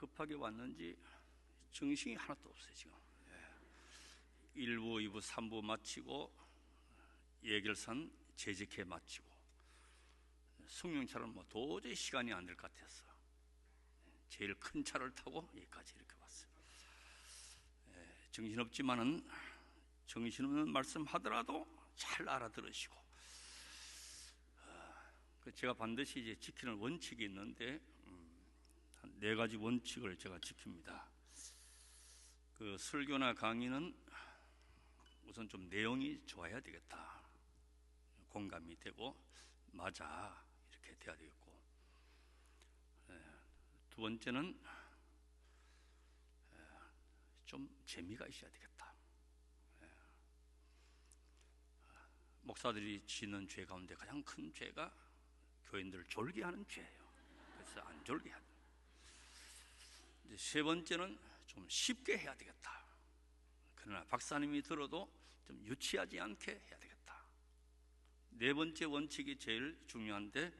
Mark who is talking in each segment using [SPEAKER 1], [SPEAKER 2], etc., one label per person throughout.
[SPEAKER 1] 급하게 왔는지 정신이 하나도 없어요 지금. 1부, 2부, 3부 마치고 예결산 재직회 마치고 승용차는 도저히 시간이 안 될 것 같았어. 제일 큰 차를 타고 여기까지 이렇게 왔어요. 정신없지만은 정신없는 말씀 하더라도 잘 알아들으시고, 제가 반드시 이제 지키는 원칙이 있는데 한 4가지 원칙을 제가 지킵니다. 그 설교나 강의는 우선 좀 내용이 좋아야 되겠다. 공감이 되고 맞아 이렇게 돼야 되겠고, 두 번째는 좀 재미가 있어야 되겠다. 목사들이 지는 죄 가운데 가장 큰 죄가 교인들을 졸게 하는 죄예요. 그래서 안 졸게 해야 돼. 이제 세 번째는 좀 쉽게 해야 되겠다. 그러나 박사님이 들어도 좀 유치하지 않게 해야 되겠다. 네 번째 원칙이 제일 중요한데,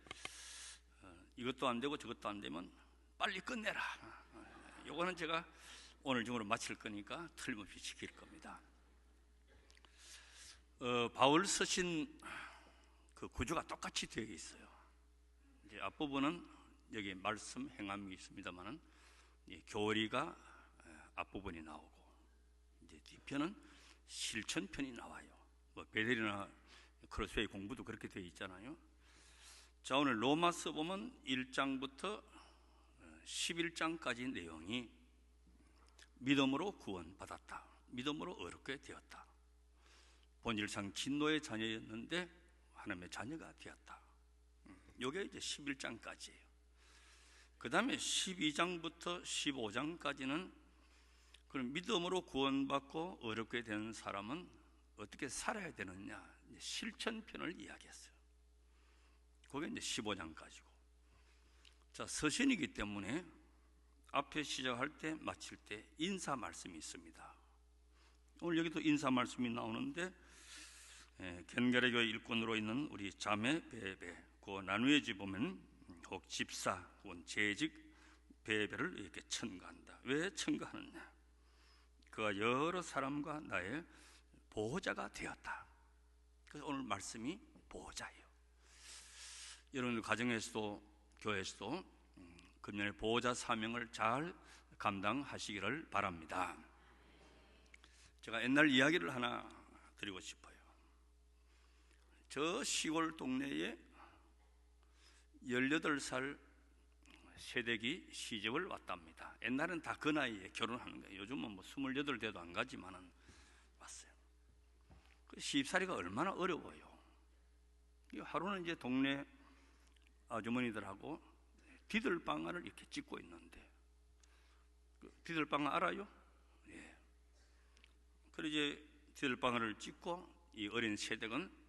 [SPEAKER 1] 이것도 안 되고 저것도 안 되면 빨리 끝내라. 요거는 제가 오늘 중으로 마칠 거니까 틀림없이 지킬 겁니다. 바울 쓰신 그 구조가 똑같이 되어 있어요. 이제 앞부분은 여기 말씀 행함이 있습니다만은 교리가 앞부분이 나오고, 이제 뒤편은 실천편이 나와요. 베델이나 크로스웨이 공부도 그렇게 되어 있잖아요. 자, 오늘 로마서 보면 1장부터 11장까지 내용이 믿음으로 구원받았다, 믿음으로 의롭게 되었다, 본질상 진노의 자녀였는데 하나님의 자녀가 되었다. 이게 이제 11장까지예요. 그 다음에 12장부터 15장까지는 그럼 믿음으로 구원받고 의롭게 된 사람은 어떻게 살아야 되느냐, 실천편을 이야기했어요. 그게 이제 15장까지고. 자, 서신이기 때문에 앞에 시작할 때 마칠 때 인사 말씀이 있습니다. 오늘 여기도 인사 말씀이 나오는데, 견결의 교회 일꾼으로 있는 우리 자매 베베, 그 나누어지 보면 혹 집사 혹은 재직 베베를 이렇게 청가한다. 왜 청가하느냐? 그가 여러 사람과 나의 보호자가 되었다. 그래서 오늘 말씀이 보호자예요. 여러분들 가정에서도 교회에서도 금년에 보호자 사명을 잘 감당하시기를 바랍니다. 제가 옛날 이야기를 하나 드리고 싶어요. 저 시골 동네에 18살 새댁이 시집을 왔답니다. 옛날엔 다 그 나이에 결혼하는 거예요. 요즘은 뭐 28대도 안 가지만은 왔어요. 그 시집살이가 얼마나 어려워요. 하루는 이제 동네 아주머니들하고 디들방아를 이렇게 찍고 있는데, 디들방아 알아요? 예. 그래서 이제 디들방아를 찍고 이 어린 새댁은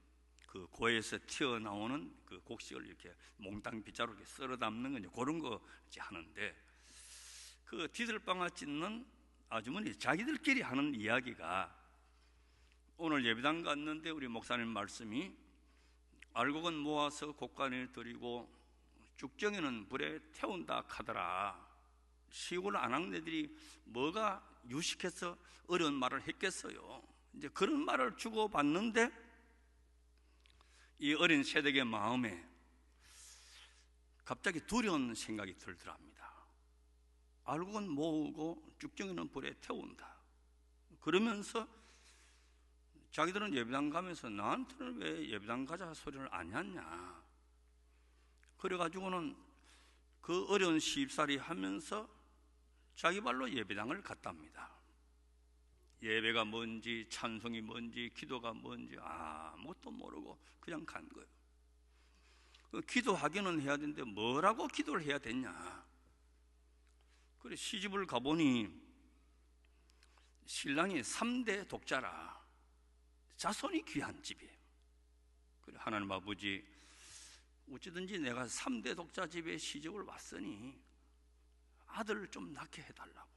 [SPEAKER 1] 그 고에서 튀어나오는 그 곡식을 이렇게 몽땅 빗자루 이렇게 썰어 담는 거, 그런 거 하는데, 그 디들방아 찢는 아주머니 자기들끼리 하는 이야기가, 오늘 예배당 갔는데 우리 목사님 말씀이 알곡은 모아서 곡간에 들이고 쭉정이는 불에 태운다 하더라. 시골 아낙네들이 뭐가 유식해서 어려운 말을 했겠어요. 이제 그런 말을 주고받는데 이 어린 새댁의 마음에 갑자기 두려운 생각이 들더랍니다. 알곡은 모으고 쭉정이는 불에 태운다. 그러면서 자기들은 예배당 가면서 나한테는 왜 예배당 가자 소리를 안 했냐. 그래가지고는 그 어려운 시집살이 하면서 자기 발로 예배당을 갔답니다. 예배가 뭔지 찬송이 뭔지 기도가 뭔지 아무것도 모르고 그냥 간 거예요. 기도하기는 해야 되는데 뭐라고 기도를 해야 되냐. 그래 시집을 가보니 신랑이 3대 독자라. 자손이 귀한 집이에요. 그래 하나님 아버지, 어찌든지 내가 3대 독자 집에 시집을 왔으니 아들을 좀 낳게 해달라고.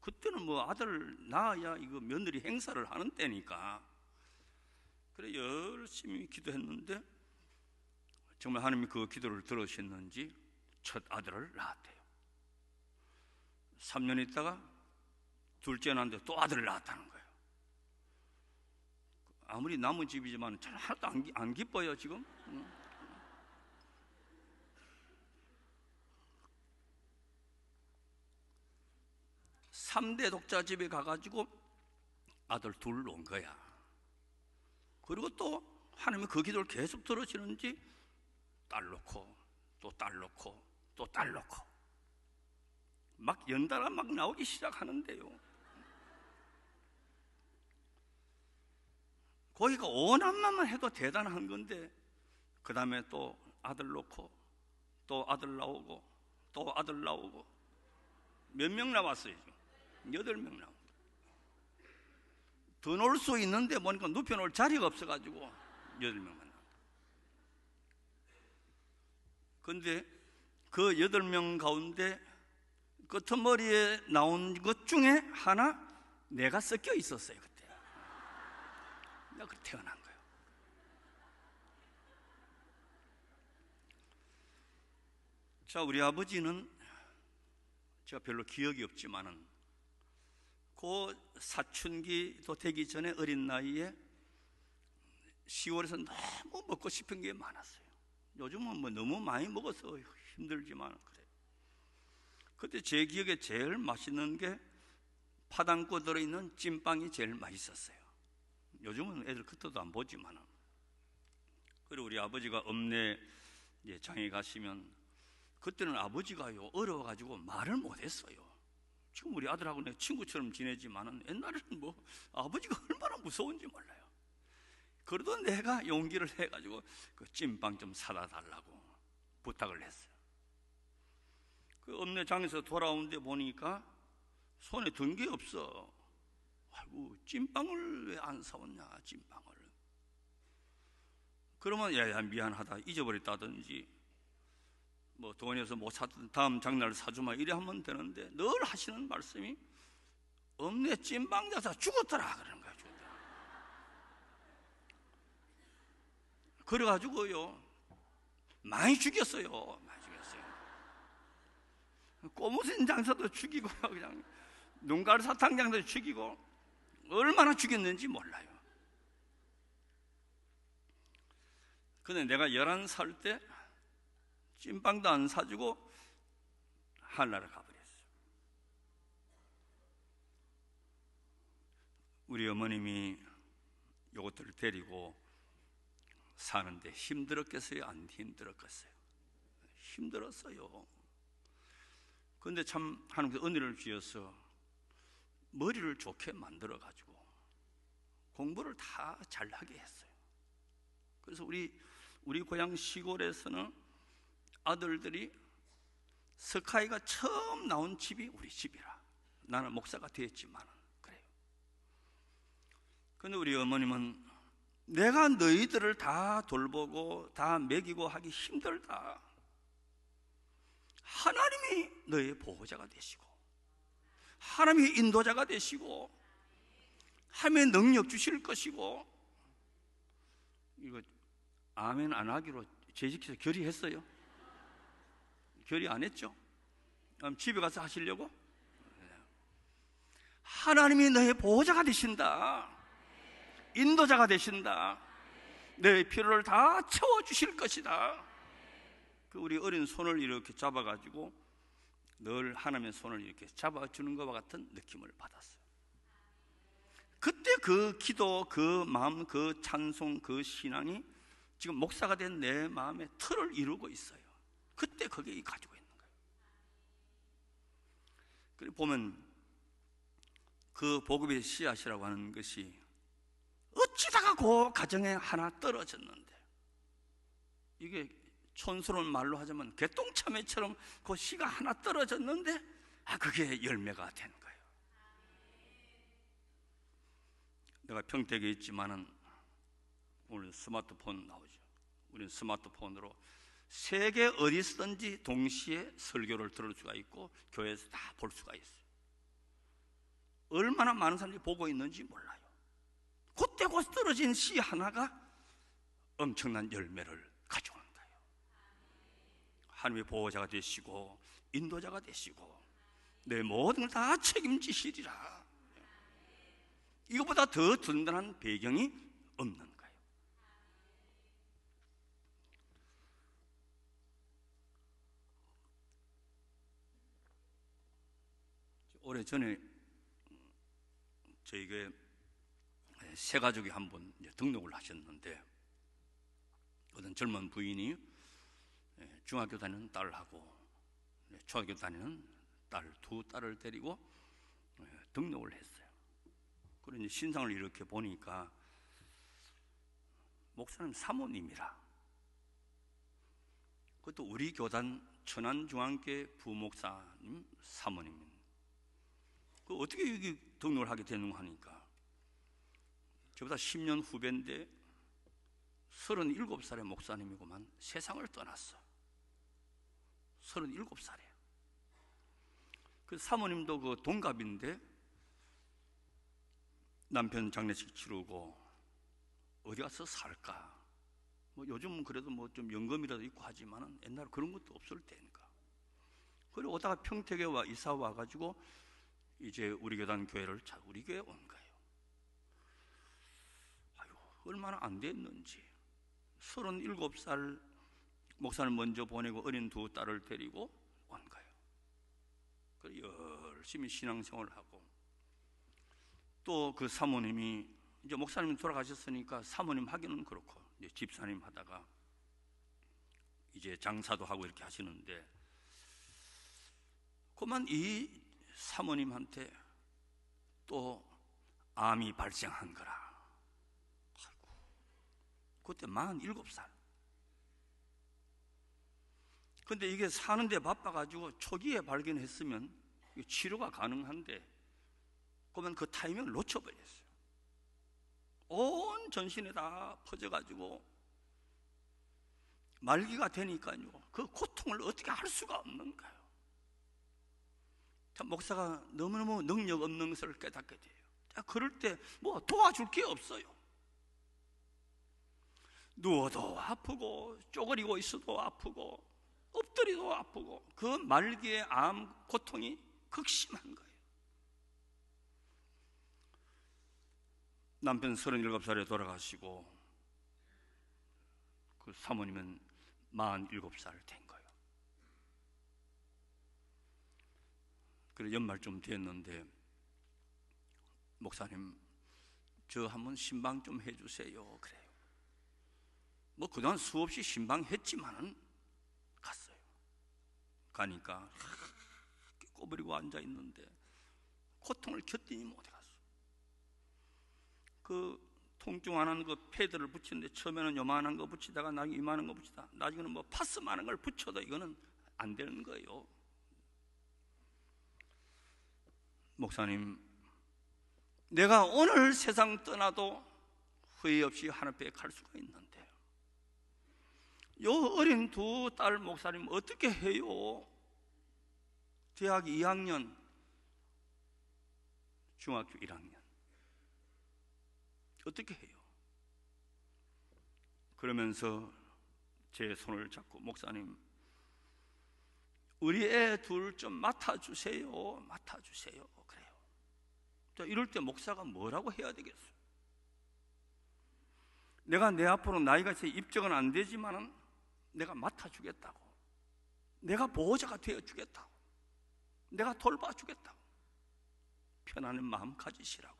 [SPEAKER 1] 그때는 뭐 아들 낳아야 이거 며느리 행사를 하는 때니까. 그래 열심히 기도했는데 정말 하나님이 그 기도를 들으셨는지 첫 아들을 낳았대요. 3년 있다가 둘째 낳았는데 또 아들을 낳았다는 거예요. 아무리 남은 집이지만 잘 하나도 안 기뻐요 지금. 3대 독자 집에 가가지고 아들 둘 놓은 거야. 그리고 또 하나님이 그 기도를 계속 들어주는지 딸 놓고 또 딸 놓고 또 딸 놓고 막 연달아 막 나오기 시작하는데요. 거기가 오남만만 해도 대단한 건데 그 다음에 또 아들 놓고 또 아들 나오고 또 아들 나오고 몇 명 남았어요 지금? 8명 남았어요. 더 놓을 수 있는데 보니까 눕혀놓을 자리가 없어가지고 8명만 남았어요. 근데 그 8명 가운데 끄트머리에 나온 것 중에 하나 내가 섞여 있었어요. 그때 내가 그렇게 태어난 거예요. 자, 우리 아버지는 제가 별로 기억이 없지만은 그 사춘기도 되기 전에 어린 나이에 시골에서 너무 먹고 싶은 게 많았어요. 요즘은 뭐 너무 많이 먹어서 힘들지만 그래요. 그때 제 기억에 제일 맛있는 게 파당고 들어있는 찐빵이 제일 맛있었어요. 요즘은 애들 그때도 안 보지만은. 그리고 우리 아버지가 읍내 장에 가시면 그때는 아버지가요 어려워가지고 말을 못했어요. 지금 우리 아들하고 내가 친구처럼 지내지만은 옛날에는 뭐 아버지가 얼마나 무서운지 몰라요. 그래도 내가 용기를 해가지고 그 찐빵 좀 사다 달라고 부탁을 했어요. 그 읍내 장에서 돌아오는데 보니까 손에 든 게 없어. 아이고 찐빵을 왜 안 사왔냐 찐빵을. 그러면 야 미안하다 잊어버렸다든지 뭐 돈에서 못 사든 다음 장날 사주마 이래 하면 되는데 늘 하시는 말씀이 읍내 찐빵 자사 죽었더라 그러는 거예요. 그래가지고요 많이 죽였어요. 많이 죽였어요. 꼬무신 장사도 죽이고 그냥 눈갈 사탕 장사도 죽이고 얼마나 죽였는지 몰라요. 근데 내가 11살 때 찐빵도 안 사주고 한나라를 가버렸어요. 우리 어머님이 요것들을 데리고 사는데 힘들었겠어요? 안 힘들었겠어요? 힘들었어요. 그런데 참 하나님께서 은혜를 주셔서 머리를 좋게 만들어가지고 공부를 다 잘하게 했어요. 그래서 우리 고향 시골에서는 아들들이 스카이가 처음 나온 집이 우리 집이라. 나는 목사가 되었지만 그래요. 그런데 우리 어머님은 내가 너희들을 다 돌보고 다 먹이고 하기 힘들다. 하나님이 너의 보호자가 되시고 하나님이 인도자가 되시고 하나님의 능력 주실 것이고. 이거 아멘 안 하기로 재직해서 결의했어요? 결의 안 했죠? 그럼 집에 가서 하시려고? 하나님이 너의 보호자가 되신다. 인도자가 되신다. 너의 필요를 다 채워주실 것이다. 그 우리 어린 손을 이렇게 잡아가지고 늘 하나님의 손을 이렇게 잡아주는 것과 같은 느낌을 받았어요. 그때 그 기도, 그 마음, 그 찬송, 그 신앙이 지금 목사가 된 내 마음의 틀을 이루고 있어요. 그때 그게 가지고 있는 거예요. 그리고 보면 그 복음의 씨앗이라고 하는 것이 어찌다가 그 가정에 하나 떨어졌는데, 이게 촌스러운 말로 하자면 개똥참외처럼 그 씨가 하나 떨어졌는데 그게 열매가 된 거예요. 내가 평택에 있지만은 오늘 스마트폰 나오죠. 우리는 스마트폰으로 세계 어디서든지 동시에 설교를 들을 수가 있고 교회에서 다 볼 수가 있어요. 얼마나 많은 사람들이 보고 있는지 몰라요. 그때 곧 떨어진 씨 하나가 엄청난 열매를 가져오는 거예요. 하나님의 보호자가 되시고 인도자가 되시고 내 모든 걸 다 책임지시리라. 이거보다 더 든든한 배경이 없는 거예요. 오래전에 저희 교회 새 가족이 한 분 등록을 하셨는데, 어떤 젊은 부인이 중학교 다니는 딸하고 초등학교 다니는 딸 두 딸을 데리고 등록을 했어요. 그리고 이제 신상을 이렇게 보니까 목사님 사모님이라, 그것도 우리 교단 천안중앙교회 부목사님 사모님. 그 어떻게 여기 등록을 하게 되는가 하니까, 저보다 10년 후배인데 37살의 목사님이고만 세상을 떠났어. 37살이에요. 그 사모님도 그 동갑인데 남편 장례식 치르고 어디 가서 살까? 뭐 요즘은 그래도 뭐 좀 연금이라도 있고 하지만은 옛날에 그런 것도 없을 때니까. 그리고 오다가 평택에 이사 와가지고 이제 우리 교단 교회를 우리 교회에 온 거예요. 아유, 얼마나 안 됐는지. 37살 목사를 먼저 보내고 어린 두 딸을 데리고 온 거예요. 그래서 열심히 신앙생활을 하고, 또 그 사모님이 이제 목사님이 돌아가셨으니까 사모님 하기는 그렇고 이제 집사님 하다가 이제 장사도 하고 이렇게 하시는데, 그만 이 사모님한테 또 암이 발생한 거라. 아이고, 그때 47살. 근데 이게 사는데 바빠가지고 초기에 발견했으면 치료가 가능한데, 그러면 그 타이밍을 놓쳐버렸어요. 온 전신에 다 퍼져가지고 말기가 되니까요, 그 고통을 어떻게 할 수가 없는 거예요. 참, 목사가 너무너무 능력 없는 것을 깨닫게 돼요. 자, 그럴 때 뭐 도와줄 게 없어요. 누워도 아프고 쪼그리고 있어도 아프고 엎드려도 아프고, 그 말기의 암 고통이 극심한 거예요. 남편 37살에 돌아가시고 그 사모님은 47살 된 거예요. 그래 연말쯤 됐는데, 목사님 저 한번 신방 좀 해주세요. 그래요. 뭐 그동안 수없이 신방했지만은 갔어요. 가니까 꼬부리고 앉아 있는데 고통을 견디지 못해 갔어. 그 통증하는 그 패드를 붙이는데 처음에는 요만한 거 붙이다가 나중에 이만한 거 붙이다, 나중에는 뭐 파스만한 걸 붙여도 이거는 안 되는 거예요. 목사님, 내가 오늘 세상 떠나도 후회 없이 하늘 앞에 갈 수가 있는데 요 어린 두 딸 목사님 어떻게 해요? 대학 2학년, 중학교 1학년 어떻게 해요? 그러면서 제 손을 잡고, 목사님 우리 애 둘 좀 맡아주세요. 맡아주세요. 그래요. 자, 이럴 때 목사가 뭐라고 해야 되겠어요? 내가 내 앞으로 나이가 있어 입적은 안 되지만은 내가 맡아주겠다고, 내가 보호자가 되어주겠다고, 내가 돌봐주겠다고, 편안한 마음 가지시라고.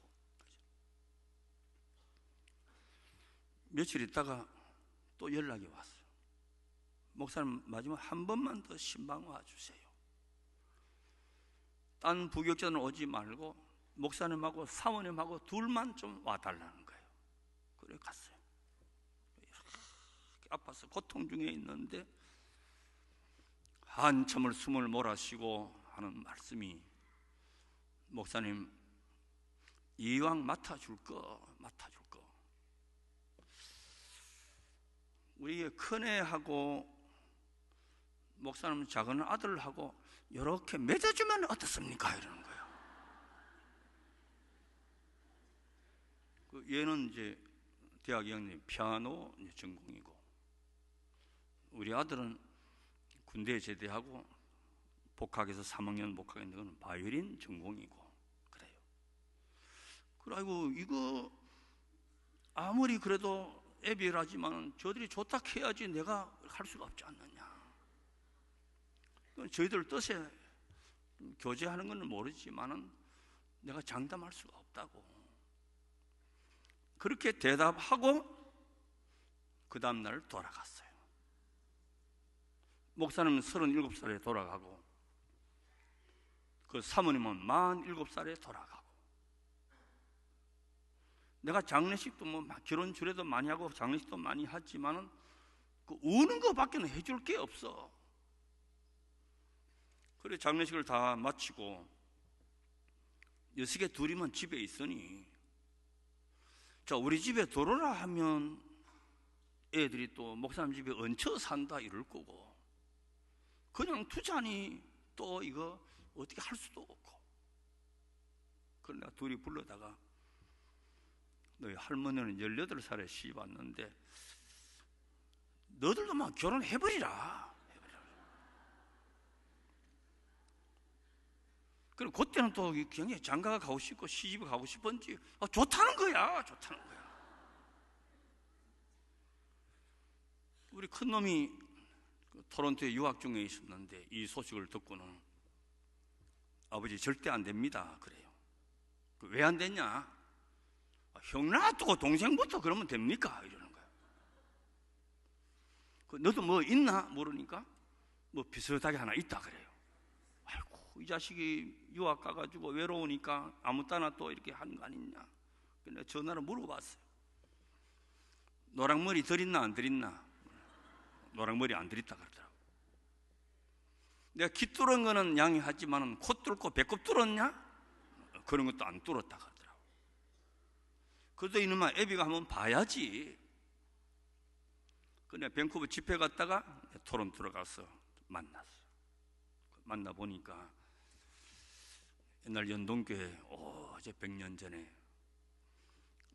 [SPEAKER 1] 며칠 있다가 또 연락이 왔어요. 목사님 마지막 한 번만 더 신방 와주세요. 딴 부교육자는 오지 말고 목사님하고 사모님하고 둘만 좀 와달라는 거예요. 그래 갔어요. 아파서 고통 중에 있는데 한참을 숨을 몰아쉬고 하는 말씀이, 목사님 이왕 맡아줄 거 맡아줄 거, 우리 큰애하고 목사님 작은 아들하고 이렇게 맺어주면 어떻습니까? 이러는 거예요. 얘는 이제 대학 2학년 피아노 전공이고, 우리 아들은 군대 제대하고 복학해서 3학년 복학했는데 그건 바이올린 전공이고 그래요. 그리고 이거 아무리 그래도 애비라지만 저들이 좋다 해야지 내가 할 수가 없지 않느냐. 저희들 뜻에 교제하는 건 모르지만은 내가 장담할 수가 없다고 그렇게 대답하고 그 다음날 돌아갔어요. 목사님은 37살에 돌아가고 그 사모님은 47살에 돌아가고 내가 장례식도 뭐 결혼 주례도 많이 하고 장례식도 많이 하지만은 그 우는 거밖에는 해줄 게 없어. 그래 장례식을 다 마치고 여섯개 둘이면 집에 있으니 자 우리 집에 들어오라 하면 애들이 또 목사님 집에 얹혀 산다 이럴 거고 그냥 두자니 또 이거 어떻게 할 수도 없고 그래 내가 둘이 불러다가 너희 할머니는 18살에 시집 왔는데 너들도 막 결혼해버리라. 그리고 그때는 또 굉장히 장가가 가고 싶고 시집에 가고 싶은지 좋다는 거야. 좋다는 거야. 우리 큰놈이 토론토에 유학 중에 있었는데 이 소식을 듣고는 아버지 절대 안 됩니다 그래요. 왜 안 됐냐? 형 놔두고 동생부터 그러면 됩니까? 이러는 거야. 너도 뭐 있나? 모르니까 뭐 비슷하게 하나 있다 그래요. 아이고 이 자식이 유학 가가지고 외로우니까 아무 따나 또 이렇게 하는 거 아니냐. 내가 전화로 물어봤어요. 노랑머리 들있나 안 들있나? 노랑머리 안 들있다 그러더라고. 내가 귀 뚫은 거는 양해하지만 코 뚫고 배꼽 뚫었냐? 그런 것도 안 뚫었다 그러더라고. 그래도 이놈아 애비가 한번 봐야지. 그냥 밴쿠버 집회 갔다가 토론 들어가서 만났어. 만나보니까 옛날 연동교회 이제 100년 전에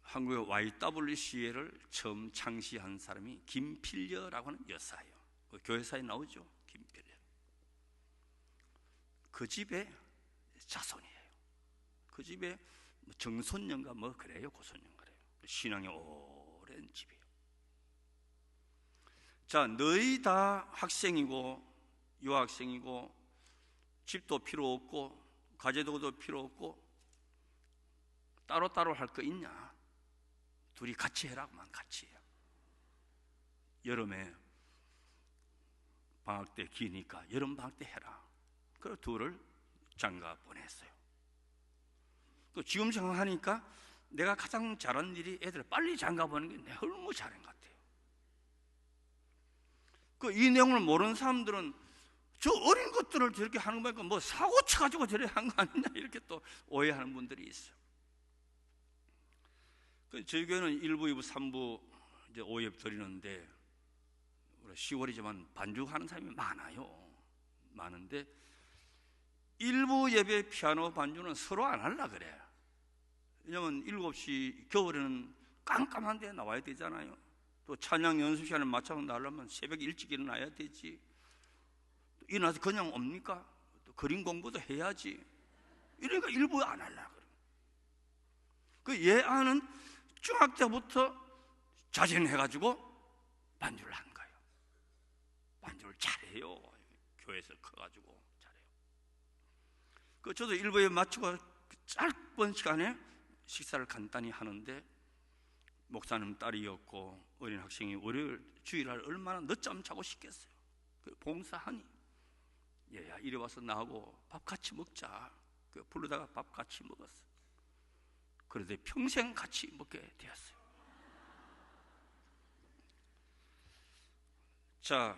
[SPEAKER 1] 한국의 YWCA를 처음 창시한 사람이 김필려라고 하는 여사예요. 그 교회사에 나오죠. 김필려. 그 집의 자손이에요. 그 집에 정손녀인가 뭐 그래요. 고손녀 그래요. 신앙이 오랜 집이에요. 자, 너희 다 학생이고 유학생이고 집도 필요 없고 가재도도 필요 없고 따로따로 할 거 있냐? 둘이 같이 해라고만 같이 해요. 여름에 방학 때 기니까 여름 방학 때 해라. 그래서 둘을 장가 보냈어요. 또 지금 생각하니까 내가 가장 잘한 일이 애들을 빨리 장가 보는 게 내가 너무 잘한 것 같아요. 이 내용을 모르는 사람들은 저 어린 것들을 저렇게 하는 거 보니까 뭐 사고 쳐가지고 저렇게 한 거 아니냐 이렇게 또 오해하는 분들이 있어요. 저희 교회는 1부, 2부, 3부 이제 5예배 드리는데 10월이지만 반주하는 사람이 많아요. 많은데 1부 예배 피아노 반주는 서로 안 하려 그래. 왜냐면 7시 겨울에는 깜깜한 데 나와야 되잖아요. 또 찬양 연습 시간에 맞춰서 나오려면 새벽 일찍 일어나야 되지. 일어나서 그냥 옵니까? 또 그림 공부도 해야지. 이러니까 일부 안 하려고 그래. 얘 아는 중학 때부터 자진해가지고 반주를 한 거예요. 반주를 잘해요. 교회에서 커가지고 잘해요. 저도 일부에 마치고 짧은 시간에 식사를 간단히 하는데 목사님 딸이었고 어린 학생이 월요일 주일날 얼마나 늦잠 자고 싶겠어요. 봉사하니 얘야 이리 와서 나하고 밥 같이 먹자. 부르다가 밥 같이 먹었어. 그런데 평생 같이 먹게 되었어요. 자,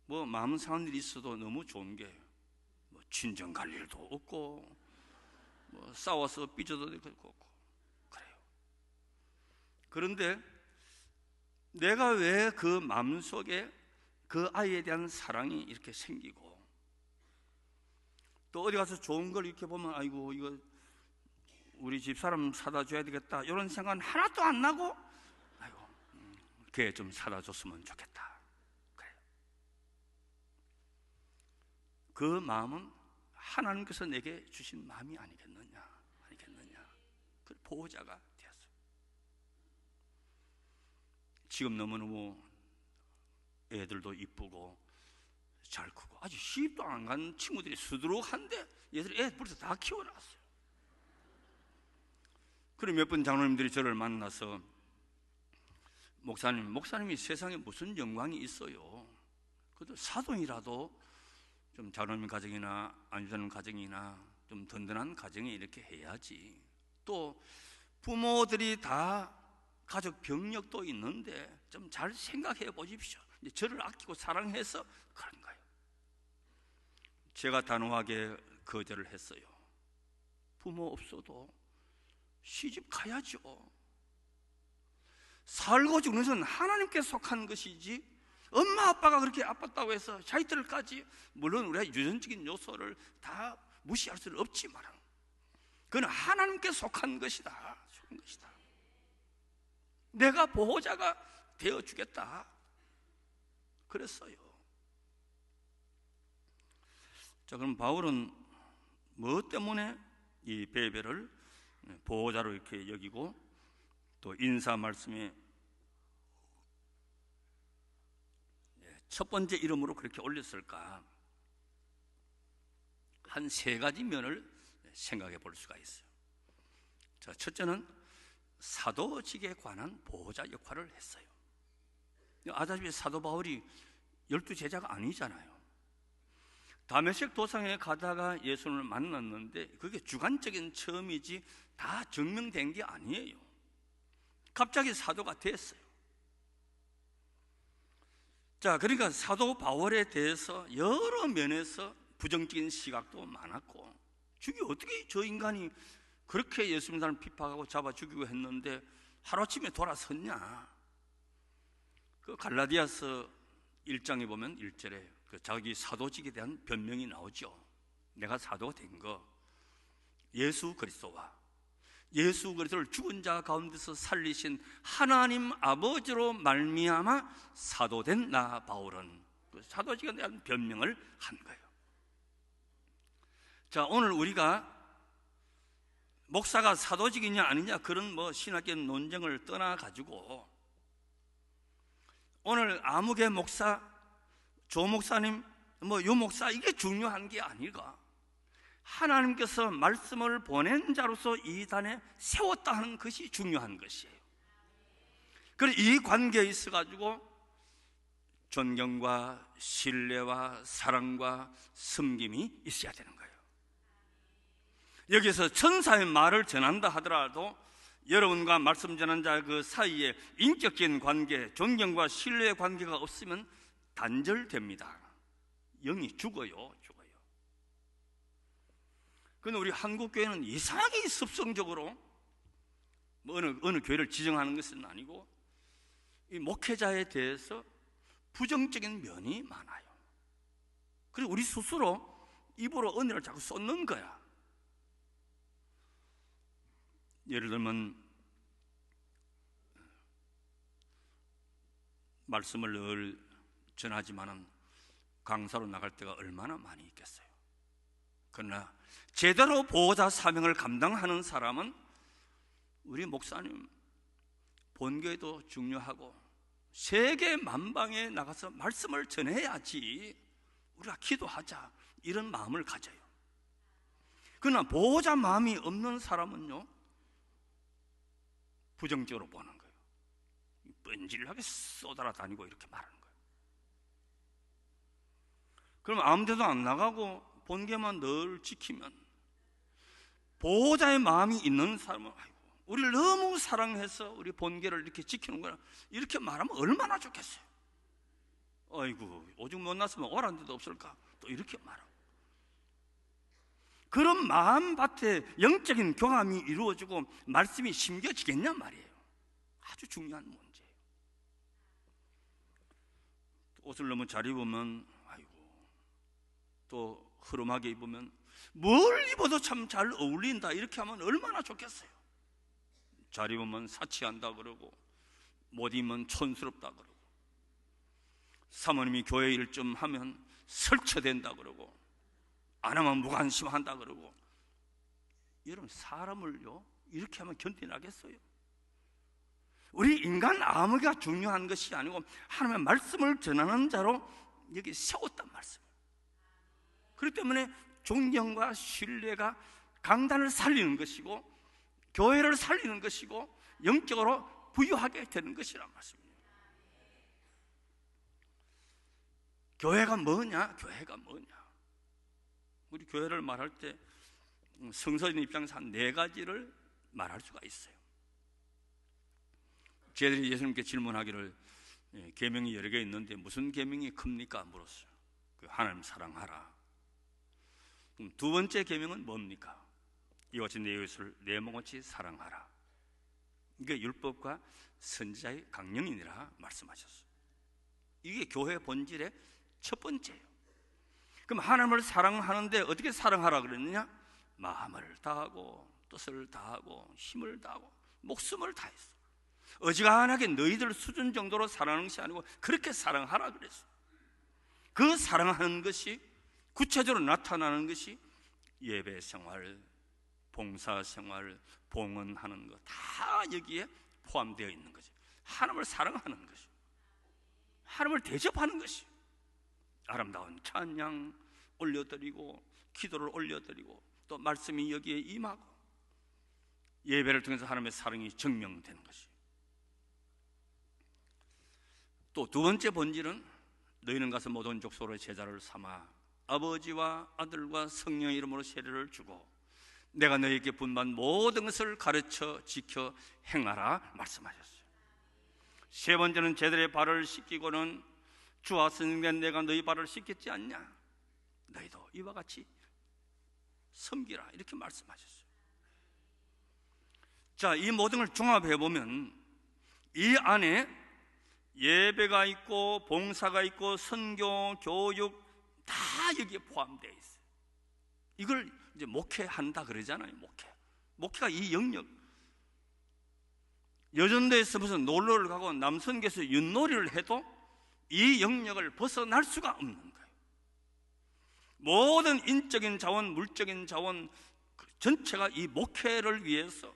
[SPEAKER 1] 뭐 마음 상한 일이 있어도 너무 좋은 게 뭐 친정 갈 일도 없고 뭐 싸워서 삐져도 되고 없고 그래요. 그런데 내가 왜 그 마음속에 그 아이에 대한 사랑이 이렇게 생기고 또 어디 가서 좋은 걸 이렇게 보면 아이고 이거 우리 집사람 사다 줘야 되겠다 이런 생각은 하나도 안 나고 아이고 걔 좀 사다 줬으면 좋겠다 그래요. 그 마음은 하나님께서 내게 주신 마음이 아니겠느냐. 그 보호자가 되었어요. 지금 너무너무 애들도 이쁘고 잘 크고 아직 시집도 안 간 친구들이 수두룩한데 얘들이 애 벌써 다 키워놨어요. 그리고 몇 번 장로님들이 저를 만나서 목사님이 세상에 무슨 영광이 있어요? 그래도 사돈이라도 좀 장로님 가정이나 안주사님 가정이나 좀 든든한 가정에 이렇게 해야지. 또 부모들이 다 가족 병력도 있는데 좀 잘 생각해 보십시오. 저를 아끼고 사랑해서 그런 거예요. 제가 단호하게 거절을 했어요. 부모 없어도 시집 가야죠. 살고 죽는 것은 하나님께 속한 것이지 엄마 아빠가 그렇게 아팠다고 해서 자식들까지, 물론 우리가 유전적인 요소를 다 무시할 수는 없지만 그건 하나님께 속한 것이다. 내가 보호자가 되어주겠다 그랬어요. 자, 그럼 바울은 뭐 때문에 이 베베를 보호자로 이렇게 여기고 또 인사 말씀에 첫 번째 이름으로 그렇게 올렸을까? 한 세 가지 면을 생각해 볼 수가 있어요. 자, 첫째는 사도직에 관한 보호자 역할을 했어요. 아다시피 사도 바울이 12제자가 아니잖아요. 다메섹 도상에 가다가 예수를 만났는데 그게 주관적인 처음이지 다 증명된 게 아니에요. 갑자기 사도가 됐어요. 자, 그러니까 사도 바울에 대해서 여러 면에서 부정적인 시각도 많았고, 어떻게 저 인간이 그렇게 예수 믿는 사람을 핍박하고 잡아 죽이고 했는데 하루아침에 돌아섰냐. 그 갈라디아서 1장에 보면 1절에 그 자기 사도직에 대한 변명이 나오죠. 내가 사도가 된 거, 예수 그리스도를 죽은 자 가운데서 살리신 하나님 아버지로 말미암아 사도된 나 바울은, 그 사도직에 대한 변명을 한 거예요. 자, 오늘 우리가 목사가 사도직이냐 아니냐 그런 신학적 논쟁을 떠나 가지고 오늘 아무개 목사, 조 목사님, 유 목사 이게 중요한 게 아니가. 하나님께서 말씀을 보낸 자로서 이 단에 세웠다 하는 것이 중요한 것이에요. 그래서 이 관계에 있어 가지고 존경과 신뢰와 사랑과 섬김이 있어야 되는 거예요. 여기서 천사의 말을 전한다 하더라도 여러분과 말씀 전한 자 그 사이에 인격적인 관계, 존경과 신뢰의 관계가 없으면 단절됩니다. 영이 죽어요. 그런데 우리 한국교회는 이상하게 습성적으로 어느 교회를 지정하는 것은 아니고 이 목회자에 대해서 부정적인 면이 많아요. 그리고 우리 스스로 입으로 은혜를 자꾸 쏟는 거야. 예를 들면 말씀을 늘 전하지만은 강사로 나갈 때가 얼마나 많이 있겠어요. 그러나 제대로 보호자 사명을 감당하는 사람은 우리 목사님 본교회도 중요하고 세계 만방에 나가서 말씀을 전해야지 우리가 기도하자 이런 마음을 가져요. 그러나 보호자 마음이 없는 사람은요 부정적으로 보는 거예요. 뻔질하게 쏘달아다니고 이렇게 말하는 거예요. 그럼 아무 데도 안 나가고 본계만 늘 지키면 보호자의 마음이 있는 사람은 우리를 너무 사랑해서 우리 본계를 이렇게 지키는 거야 이렇게 말하면 얼마나 좋겠어요. 아이고 오죽 못났으면 오란 데도 없을까 또 이렇게 말하고, 그런 마음밭에 영적인 교감이 이루어지고 말씀이 심겨지겠냐 말이에요. 아주 중요한 문제예요. 옷을 너무 잘 입으면 또 흐름하게 입으면 뭘 입어도 참 잘 어울린다 이렇게 하면 얼마나 좋겠어요. 잘 입으면 사치한다 그러고 못 입으면 촌스럽다 그러고 사모님이 교회 일 좀 하면 설쳐댄다 그러고 안 하면 무관심한다 그러고. 여러분, 사람을요 이렇게 하면 견디나겠어요? 우리 인간 아무가 중요한 것이 아니고 하나님의 말씀을 전하는 자로 여기 세웠단 말씀이에요. 그렇기 때문에 존경과 신뢰가 강단을 살리는 것이고 교회를 살리는 것이고 영적으로 부유하게 되는 것이란 말씀이에요. 교회가 뭐냐? 교회가 뭐냐? 우리 교회를 말할 때 성서인 입장에서 한 4가지를 말할 수가 있어요. 저희들이 예수님께 질문하기를 계명이 여러 개 있는데 무슨 계명이 큽니까? 물었어요. 하나님 사랑하라. 그럼 2번째 계명은 뭡니까? 이와 같이 내 이웃을 내 몸같이 사랑하라. 이게 율법과 선지자의 강령이니라 말씀하셨어요. 이게 교회 본질의 첫 번째예요. 그럼 하나님을 사랑하는데 어떻게 사랑하라 그랬느냐? 마음을 다하고 뜻을 다하고 힘을 다하고 목숨을 다했어. 어지간하게 너희들 수준 정도로 사랑하는 것이 아니고 그렇게 사랑하라 그랬어요. 그 사랑하는 것이 구체적으로 나타나는 것이 예배 생활, 봉사 생활, 봉헌하는 것 다 여기에 포함되어 있는 거죠. 하나님을 사랑하는 것이, 하나님을 대접하는 것이, 아름다운 찬양 올려드리고 기도를 올려드리고 또 말씀이 여기에 임하고 예배를 통해서 하나님의 사랑이 증명되는 것이. 또 2번째 본질은 너희는 가서 모든 족속으로 제자를 삼아 아버지와 아들과 성령의 이름으로 세례를 주고 내가 너희에게 분반 모든 것을 가르쳐 지켜 행하라 말씀하셨어요. 3번째는 제들의 발을 씻기고는 주와 선생된 내가 너희 발을 씻겼지 않냐? 너희도 이와 같이 섬기라 이렇게 말씀하셨어요. 자, 이 모든 걸 종합해 보면 이 안에 예배가 있고 봉사가 있고 선교, 교육 다 여기에 포함되어 있어요. 이걸 이제 목회한다 그러잖아요. 목회가 이 영역. 여전도에서 무슨 놀러를 가고 남선교에서 윷놀이를 해도 이 영역을 벗어날 수가 없는 거예요. 모든 인적인 자원, 물적인 자원 전체가 이 목회를 위해서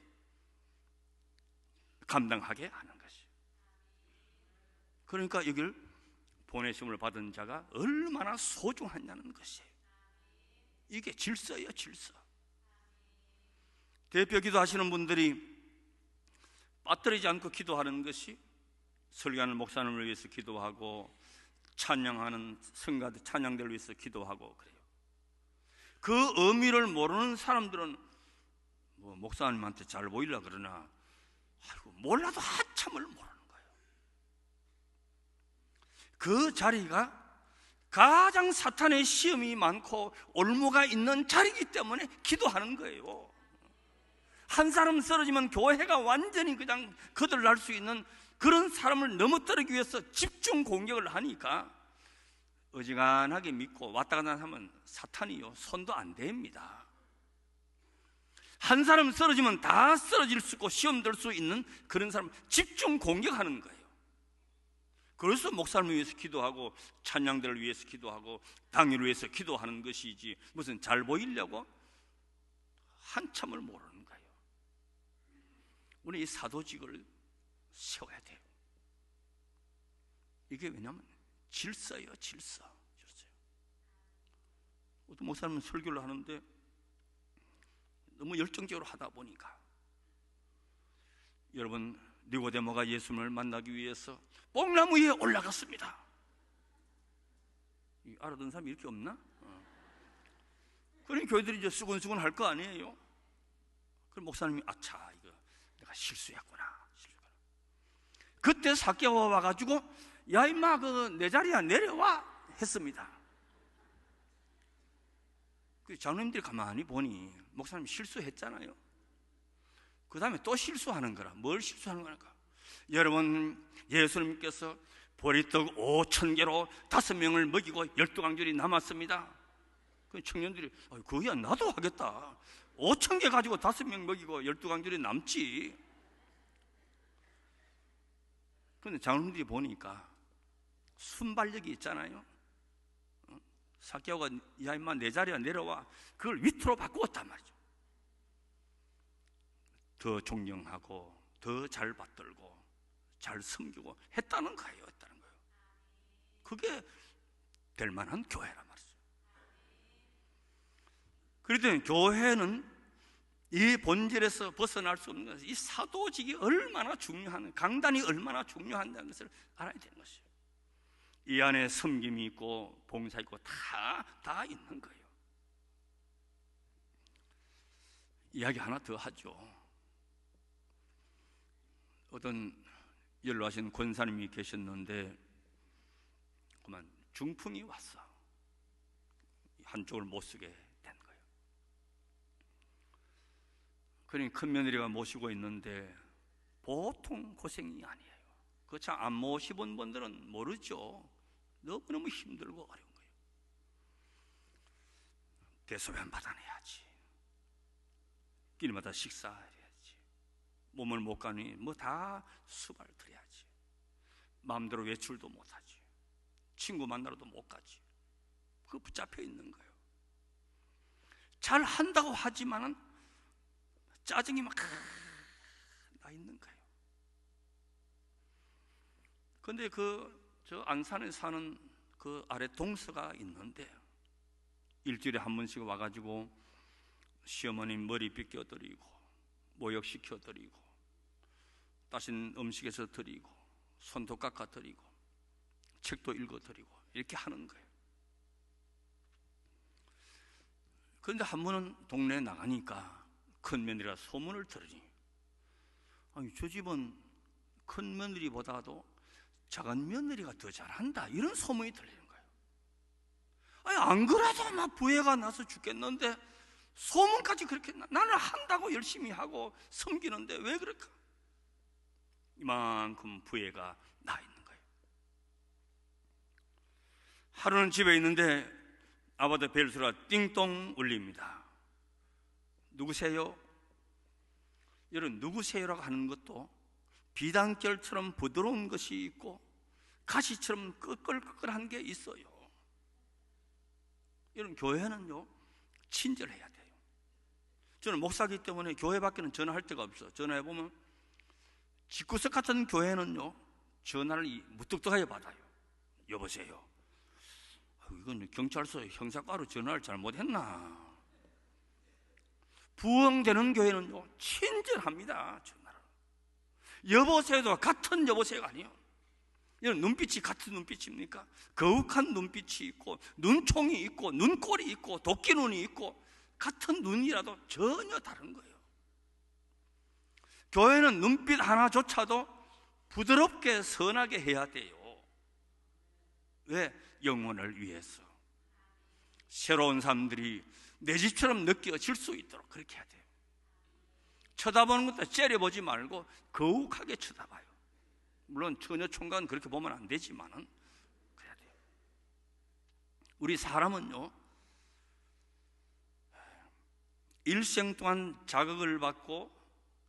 [SPEAKER 1] 감당하게 하는 것이에요. 그러니까 여기를 보내심을 받은 자가 얼마나 소중하냐는 것이에요. 이게 질서예요, 질서. 대표 기도하시는 분들이 빠뜨리지 않고 기도하는 것이 설교하는 목사님을 위해서 기도하고 찬양하는 성가들 찬양들을 위해서 기도하고 그래요. 그 의미를 모르는 사람들은 뭐 목사님한테 잘 보이려 그러나 몰라도 한참을 모르는 거예요. 그 자리가 가장 사탄의 시험이 많고 올무가 있는 자리이기 때문에 기도하는 거예요. 한 사람 쓰러지면 교회가 완전히 그냥 거들날 수 있는 그런 사람을 넘어뜨리기 위해서 집중 공격을 하니까 어지간하게 믿고 왔다 갔다 하면 사탄이요 손도 안 댑니다. 한 사람 쓰러지면 다 쓰러질 수 있고 시험 들 수 있는 그런 사람 집중 공격하는 거예요. 그래서 목사님을 위해서 기도하고 찬양들을 위해서 기도하고 당일을 위해서 기도하는 것이지 무슨 잘 보이려고 한참을 모르는 거예요. 우리 이 사도직을 세워야 돼요. 이게 왜냐하면 질서예요, 질서. 어떤 목사님은 설교를 하는데 너무 열정적으로 하다 보니까 여러분 니고데모가 예수님을 만나기 위해서 뽕나무 위에 올라갔습니다. 알아듣는 사람이 이렇게 없나? 그러니 교회들이 이제 수근수근 할 거 아니에요. 그럼 목사님이 아차 이거 내가 실수했구나. 그때 삭개오가 와가지고 야 임마 그 내 자리야 내려와 했습니다. 그 장로님들이 가만히 보니 목사님이 실수했잖아요. 그 다음에 또 실수하는 거라. 뭘 실수하는 거니까? 여러분 예수님께서 보리떡 5,000개로 5명을 먹이고 12강줄이 남았습니다. 그 청년들이 그거야 나도 하겠다. 5,000개 가지고 5명 먹이고 12강줄이 남지. 그런데 장로님들이 보니까 순발력이 있잖아요. 삭개오가 야 임마 내 자리에 내려와, 그걸 위트로 바꾸었단 말이죠. 더 존경하고 더 잘 받들고 잘 섬기고 했다는 거예요. 그게 될 만한 교회란 말이죠. 그랬더니 교회는 이 본질에서 벗어날 수 없는 것은 이 사도직이 얼마나 중요한, 강단이 얼마나 중요한다는 것을 알아야 되는 것이에요. 이 안에 섬김이 있고 봉사 있고 다 있는 거예요. 이야기 하나 더 하죠. 어떤 연로하신 권사님이 계셨는데 그만 중풍이 왔어. 한쪽을 못 쓰게 된 거예요. 그러니 큰 며느리가 모시고 있는데 보통 고생이 아니에요. 그 참 안 모시본 분들은 모르죠. 너무너무 힘들고 어려운 거예요. 대소변 받아내야지, 끼니마다 식사해야지, 몸을 못 가니 뭐 다 수발 들여야지, 마음대로 외출도 못하지, 친구 만나러도 못 가지. 그 붙잡혀 있는 거예요. 잘 한다고 하지만은 짜증이 막 나 있는 거예요. 근데 저 안산에 사는 그 아래 동서가 있는데 일주일에 한 번씩 와가지고 시어머니 머리 빗겨드리고 모욕시켜드리고 따신 음식에서 드리고 손도 깎아드리고 책도 읽어드리고 이렇게 하는 거예요. 그런데 한 번은 동네에 나가니까 큰 며느리가 소문을 들으니, 아니 저 집은 큰 며느리보다도 작은 며느리가 더 잘한다, 이런 소문이 들리는 거예요. 아니 안 그래도 막 부해가 나서 죽겠는데 소문까지 그렇게, 나는 한다고 열심히 하고 섬기는데 왜 그럴까? 이만큼 부해가 나 있는 거예요. 하루는 집에 있는데 아파트 벨소리가 띵동 울립니다. 누구세요? 여러분, 누구세요라고 하는 것도 비단결처럼 부드러운 것이 있고 가시처럼 끄끌끄끌한 게 있어요. 여러분, 교회는요 친절해야 돼요. 저는 목사기 때문에 교회 밖에는 전화할 데가 없어. 전화해보면 집구석 같은 교회는요 전화를 무뚝뚝하게 받아요. 여보세요, 이건 경찰서 형사과로 전화를 잘못했나. 부흥되는 교회는요 친절합니다. 전화를 여보세요도 같은 여보세요가 아니에요. 이런 눈빛이 같은 눈빛입니까? 거욱한 눈빛이 있고 눈총이 있고 눈꼴이 있고 도끼눈이 있고 같은 눈이라도 전혀 다른 거예요. 교회는 눈빛 하나조차도 부드럽게 선하게 해야 돼요. 왜? 영혼을 위해서. 새로운 사람들이 내 집처럼 느껴질 수 있도록 그렇게 해야 돼요. 쳐다보는 것도 째려보지 말고 거욱하게 쳐다봐요. 물론 처녀 총각은 그렇게 보면 안 되지만은 그래야 돼요. 우리 사람은요 일생 동안 자극을 받고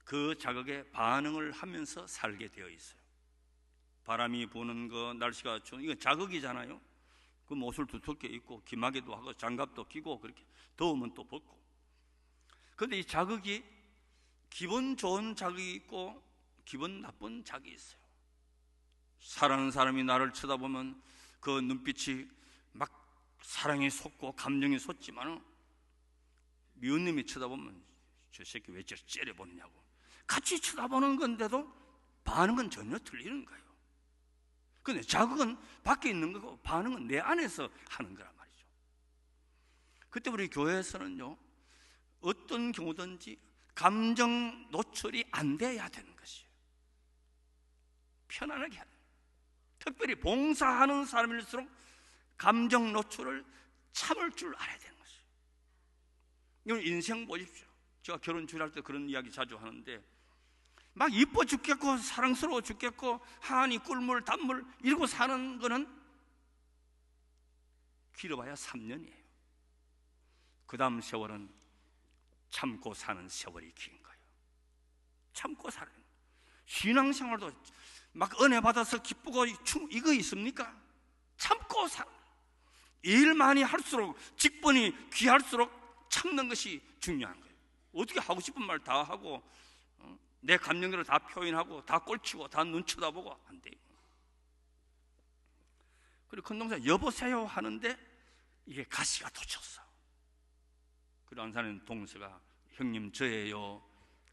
[SPEAKER 1] 그 자극에 반응을 하면서 살게 되어 있어요. 바람이 부는 거, 날씨가 추운, 이건 자극이잖아요. 그 옷을 두텁게 입고 기마개도 하고 장갑도 끼고 그렇게 더우면 또 벗고. 그런데 이 자극이 기분 좋은 자극이 있고 기분 나쁜 자극이 있어요. 사랑하는 사람이 나를 쳐다보면 그 눈빛이 막 사랑이 솟고 감정이 솟지만 미운님이 쳐다보면 저 새끼 왜 저렇게 째려보느냐고 같이 쳐다보는 건데도 반응은 전혀 틀리는 거예요. 근데 자극은 밖에 있는 거고 반응은 내 안에서 하는 거란 말이죠. 그때 우리 교회에서는요 어떤 경우든지 감정 노출이 안 돼야 되는 것이에요. 편안하게 해야 돼요. 특별히 봉사하는 사람일수록 감정 노출을 참을 줄 알아야 되는 것이에요. 이건 인생 보십시오. 제가 결혼 준비할 때 그런 이야기 자주 하는데 막 이뻐 죽겠고 사랑스러워 죽겠고 하니 꿀물 단물 이러고 사는 거는 길어봐야 3년이에요. 그 다음 세월은 참고 사는 세월이 긴 거예요. 참고 사는. 신앙생활도 막 은혜 받아서 기쁘고 이거 있습니까? 참고 사는. 일 많이 할수록, 직분이 귀할수록 참는 것이 중요한 거예요. 어떻게 하고 싶은 말 다 하고 내 감정대로 다 표현하고 다 꼴치고 다 눈 쳐다보고 안 돼요. 그리고 큰 동생 여보세요 하는데 이게 가시가 돋쳤어. 그리고 한 사람 동서가 형님 저예요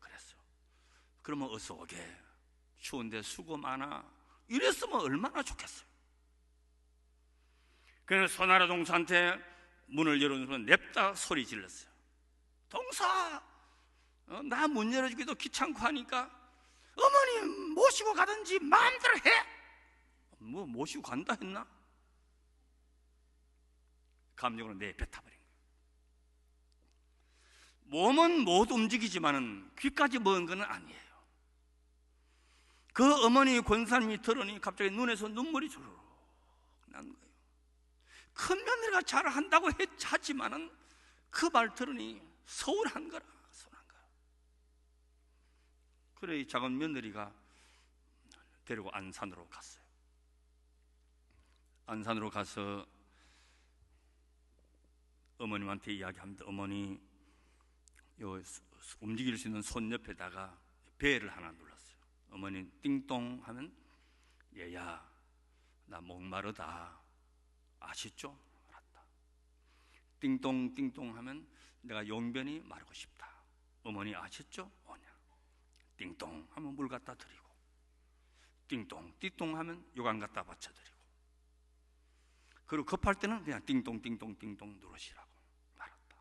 [SPEAKER 1] 그랬어. 그러면 어서 오게, 추운데 수고 많아, 이랬으면 얼마나 좋겠어요. 그래서 소나라 동서한테 문을 열어주면서 냅다 소리 질렀어요. 동서, 나 문 열어주기도 귀찮고 하니까 어머니 모시고 가든지 마음대로 해. 뭐 모시고 간다 했나? 감정으로 내뱉어버린 거예요. 몸은 못 움직이지만은 귀까지 먹은 건 아니에요. 그 어머니 권사님이 들으니 갑자기 눈에서 눈물이 주르륵 난 거예요. 큰 며느리가 잘한다고 하지만은 그 말 들으니 서운한 거라, 서운한 거야. 그래 이 작은 며느리가 데리고 안산으로 갔어요. 안산으로 가서 어머님한테 이야기합니다. 어머니, 요 움직일 수 있는 손 옆에다가 벨을 하나 눌렀어요. 어머니 띵동 하면 얘야 나 목마르다 아시죠? 알았다. 띵동 띵동 하면 내가 용변이 마르고 싶다. 어머니 아셨죠? 오냐. 띵동 하면 물 갖다 드리고, 띵동 띵동 하면 요강 갖다 받쳐드리고, 그리고 급할 때는 그냥 띵동 띵동 띵동 누르시라고 말았다.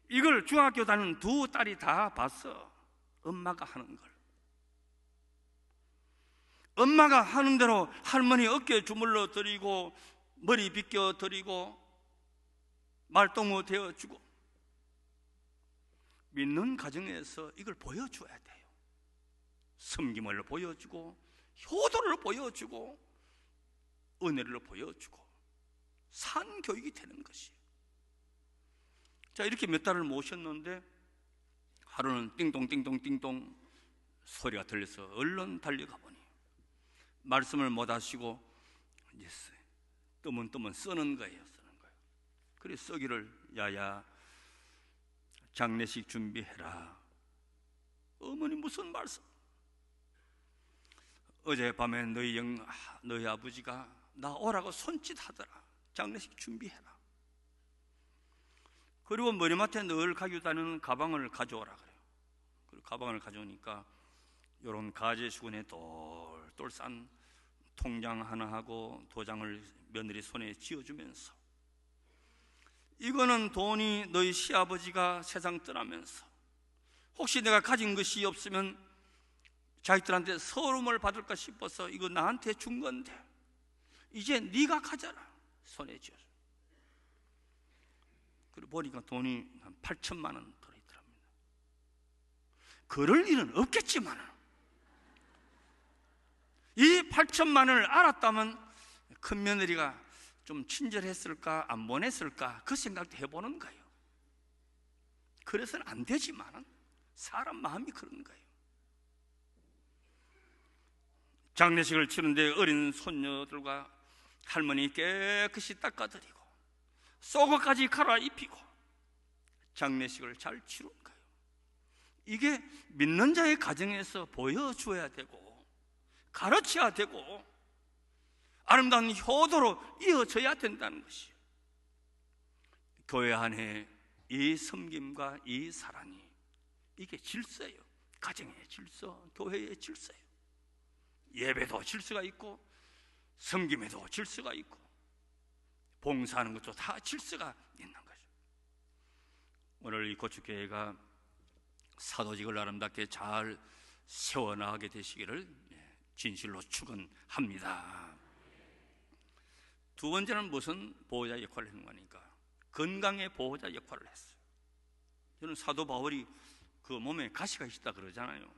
[SPEAKER 1] 이걸 중학교 다니는 두 딸이 다 봤어. 엄마가 하는 걸. 엄마가 하는 대로 할머니 어깨에 주물러 드리고 머리 빗겨 드리고 말동무 되어주고, 믿는 가정에서 이걸 보여줘야 돼요. 섬김을 보여주고 효도를 보여주고 은혜를 보여주고 산 교육이 되는 것이에요. 자, 이렇게 몇 달을 모셨는데 하루는 띵동 띵동 띵동 소리가 들려서 얼른 달려가 보니 말씀을 못 하시고 이제 뜨문뜨문 쓰는 거예요. 그래서 쓰기를 야야 장례식 준비해라. 어머니 무슨 말씀? 어젯밤에 너희 아버지가 나 오라고 손짓하더라. 장례식 준비해라. 그리고 머리맡에 늘 가지고 다니는 가방을 가져오라 그래요. 그리고 가방을 가져오니까 이런 가재 수건에 똘똘 싼 통장 하나 하고 도장을 며느리 손에 쥐어주면서, 이거는 돈이 너희 시아버지가 세상 떠나면서 혹시 내가 가진 것이 없으면 자식들한테 서름을 받을까 싶어서 이거 나한테 준 건데 이제 네가 가져라. 손에 쥐어줘. 그리고 보니까 돈이 한 8천만 원 들어있더랍니다. 그럴 일은 없겠지만 이 8천만 원을 알았다면 큰 며느리가 좀 친절했을까 안 보냈을까 그 생각도 해보는 거예요. 그래서는 안 되지만 사람 마음이 그런 거예요. 장례식을 치는데 어린 손녀들과 할머니 깨끗이 닦아드리고 속옷까지 갈아입히고 장례식을 잘 치른 거예요. 이게 믿는 자의 가정에서 보여줘야 되고 가르쳐야 되고 아름다운 효도로 이어져야 된다는 것이에요. 교회 안에 이 섬김과 이 사랑이 이게 질서예요. 가정의 질서, 교회의 질서예요. 예배도 질서가 있고 섬김에도 질서가 있고 봉사하는 것도 다 질서가 있는 거죠. 오늘 이 고축교회가 사도직을 아름답게 잘 세워나가게 되시기를 진실로 축원합니다. 두 번째는 무슨 보호자 역할을 했는 거니까 건강의 보호자 역할을 했어요. 저는 사도 바울이 그 몸에 가시가 있다 그러잖아요.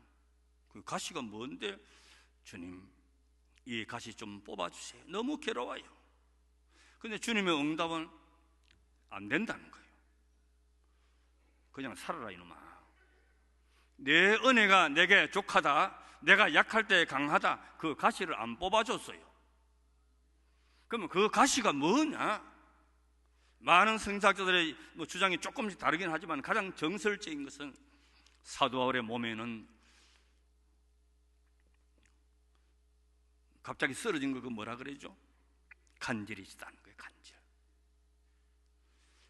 [SPEAKER 1] 그 가시가 뭔데? 주님, 이 가시 좀 뽑아주세요. 너무 괴로워요. 근데 주님의 응답은 안 된다는 거예요. 그냥 살아라 이놈아. 내 은혜가 내게 족하다. 내가 약할 때 강하다. 그 가시를 안 뽑아줬어요. 그러면 그 가시가 뭐냐? 많은 성사학자들의 주장이 조금씩 다르긴 하지만 가장 정설적인 것은 사도 바울의 몸에는 갑자기 쓰러진 거 그 뭐라 그러죠? 간질이 있다는 거예요. 간질.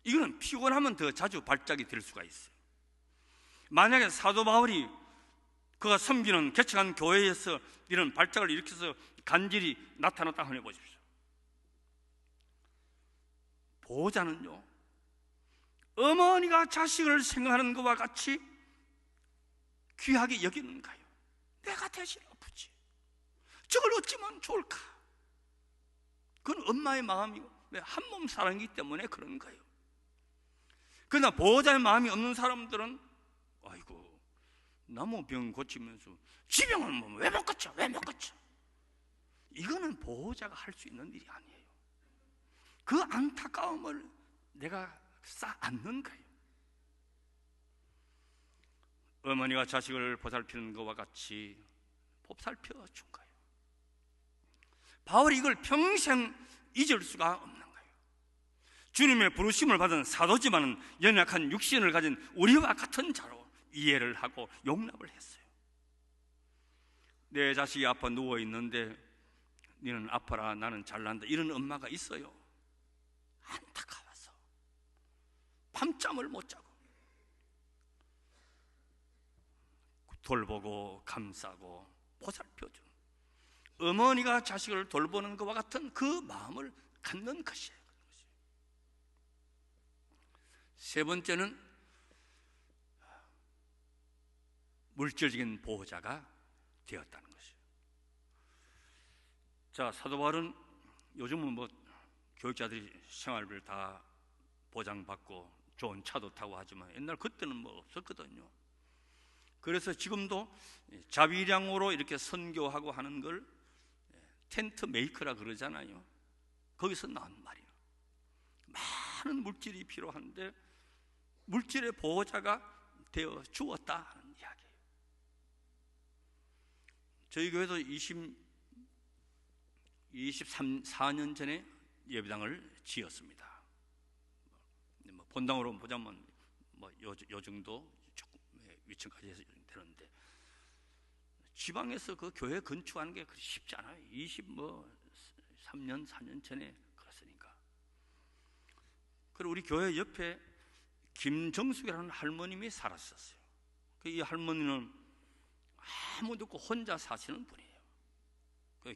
[SPEAKER 1] 이거는 피곤하면 더 자주 발작이 될 수가 있어요. 만약에 사도 바울이 그가 섬기는 개척한 교회에서 이런 발작을 일으켜서 간질이 나타났다 하면 보십시오. 보호자는요, 어머니가 자식을 생각하는 것과 같이 귀하게 여기는가요? 내가 대신 아프지. 저걸 어찌면 좋을까? 그건 엄마의 마음이고 한 몸 사랑이기 때문에 그런 거예요. 그러나 보호자의 마음이 없는 사람들은 아이고, 나무 병 고치면서 지병은 왜 못 고쳐? 왜 못 고쳐? 이거는 보호자가 할 수 있는 일이 아니에요. 그 안타까움을 내가 안는 거예요. 어머니가 자식을 보살피는 것과 같이 보살펴 준 거예요. 바울이 이걸 평생 잊을 수가 없는 거예요. 주님의 부르심을 받은 사도지만은 연약한 육신을 가진 우리와 같은 자로 이해를 하고 용납을 했어요. 내 자식이 아파 누워있는데 너는 아파라, 나는 잘난다, 이런 엄마가 있어요. 안타까워서 밤잠을 못 자고 돌보고 감싸고 보살펴준 어머니가 자식을 돌보는 것과 같은 그 마음을 갖는 것이에요. 세 번째는 물질적인 보호자가 되었다는 것이에요. 자, 사도 바울은 요즘은 교육자들이 생활비를 다 보장받고 좋은 차도 타고 하지만 옛날 그때는 없었거든요. 그래서 지금도 자비량으로 이렇게 선교하고 하는 걸 텐트 메이커라 그러잖아요. 거기서 나온 말이에요. 많은 물질이 필요한데 물질의 보호자가 되어 주었다는 이야기예요. 저희 교회도 24년 전에 예배당을 지었습니다. 본당으로 보자면 요 정도 조금 위층까지 해서 되는데 지방에서 그 교회 건축하는 게 쉽지 않아요. 3년 4년 전에 그랬으니까. 그리고 우리 교회 옆에 김정숙이라는 할머님이 살았었어요. 이 할머니는 아무도 없고 혼자 사시는 분이에요.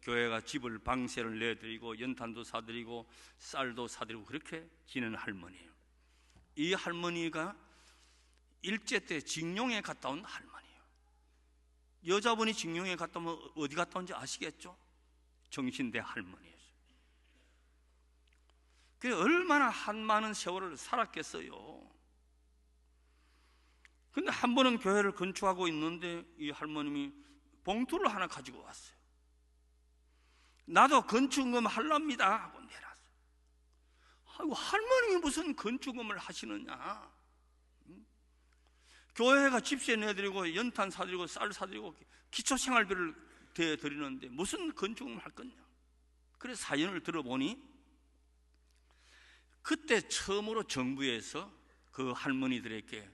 [SPEAKER 1] 교회가 집을 방세를 내드리고 연탄도 사드리고 쌀도 사드리고 그렇게 지내는 할머니예요. 이 할머니가 일제 때 징용에 갔다 온 할머니예요. 여자분이 징용에 갔다 오면 어디 갔다 온지 아시겠죠? 정신대 할머니예요. 그게 얼마나 많은 세월을 살았겠어요. 근데 한 번은 교회를 건축하고 있는데 이 할머님이 봉투를 하나 가지고 왔어요. 나도 건축금 하랍니다 하고 내놨어요. 아이고, 할머님이 무슨 건축금을 하시느냐? 교회가 집세 내드리고 연탄 사드리고 쌀 사드리고 기초생활비를 대드리는데 무슨 건축금을 할 거냐? 그래서 사연을 들어보니 그때 처음으로 정부에서 그 할머니들에게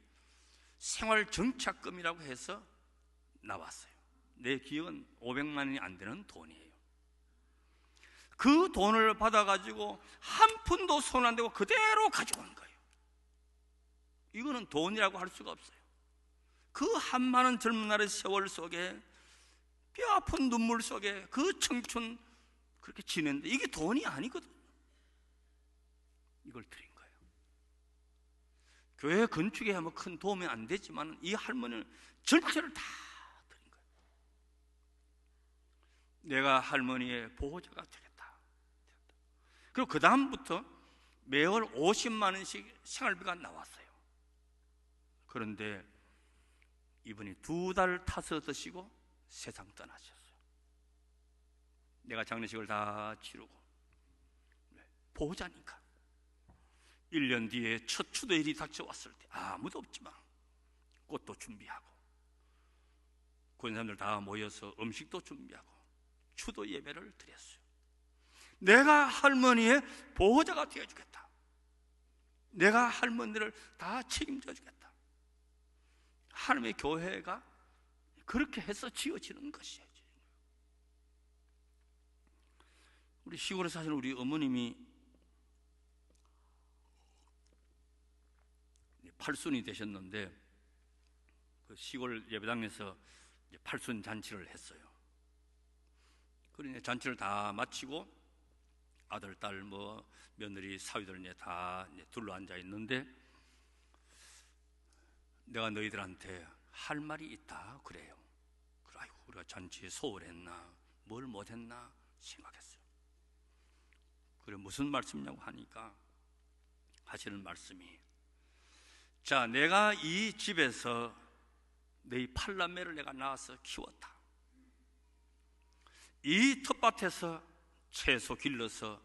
[SPEAKER 1] 생활정착금이라고 해서 나왔어요. 내 기억은 500만 원이 안 되는 돈이에요. 그 돈을 받아가지고 한 푼도 손 안 대고 그대로 가져온 거예요. 이거는 돈이라고 할 수가 없어요. 그 한많은 젊은 날의 세월 속에 뼈아픈 눈물 속에 그 청춘 그렇게 지냈는데 이게 돈이 아니거든요. 이걸 드린 거예요. 교회 건축에 큰 도움이 안 되지만 이 할머니는 전체를 다 드린 거예요. 내가 할머니의 보호자가 되겠다. 그리고 그 다음부터 매월 50만 원씩 생활비가 나왔어요. 그런데 이분이 2달 타서 드시고 세상 떠나셨어요. 내가 장례식을 다 치르고 보호자니까 1년 뒤에 첫 추도일이 닥쳐왔을 때 아무도 없지만 꽃도 준비하고 구인 사람들 다 모여서 음식도 준비하고 추도 예배를 드렸어요. 내가 할머니의 보호자가 되어주겠다. 내가 할머니를 다 책임져 주겠다. 하나님의 교회가 그렇게 해서 지어지는 것이에요. 우리 시골에 사시는 우리 어머님이 팔순이 되셨는데 그 시골 예배당에서 팔순 잔치를 했어요. 그러니 잔치를 다 마치고 아들, 딸, 며느리, 사위들 다 둘러 앉아 있는데 내가 너희들한테 할 말이 있다 그래요. 아이고, 우리가 잔치에 소홀했나 뭘 못했나 생각했어요. 그래, 무슨 말씀이냐고 하니까 하시는 말씀이, 자, 내가 이 집에서 너희 팔남매를 내가 낳아서 키웠다. 이 텃밭에서 채소 길러서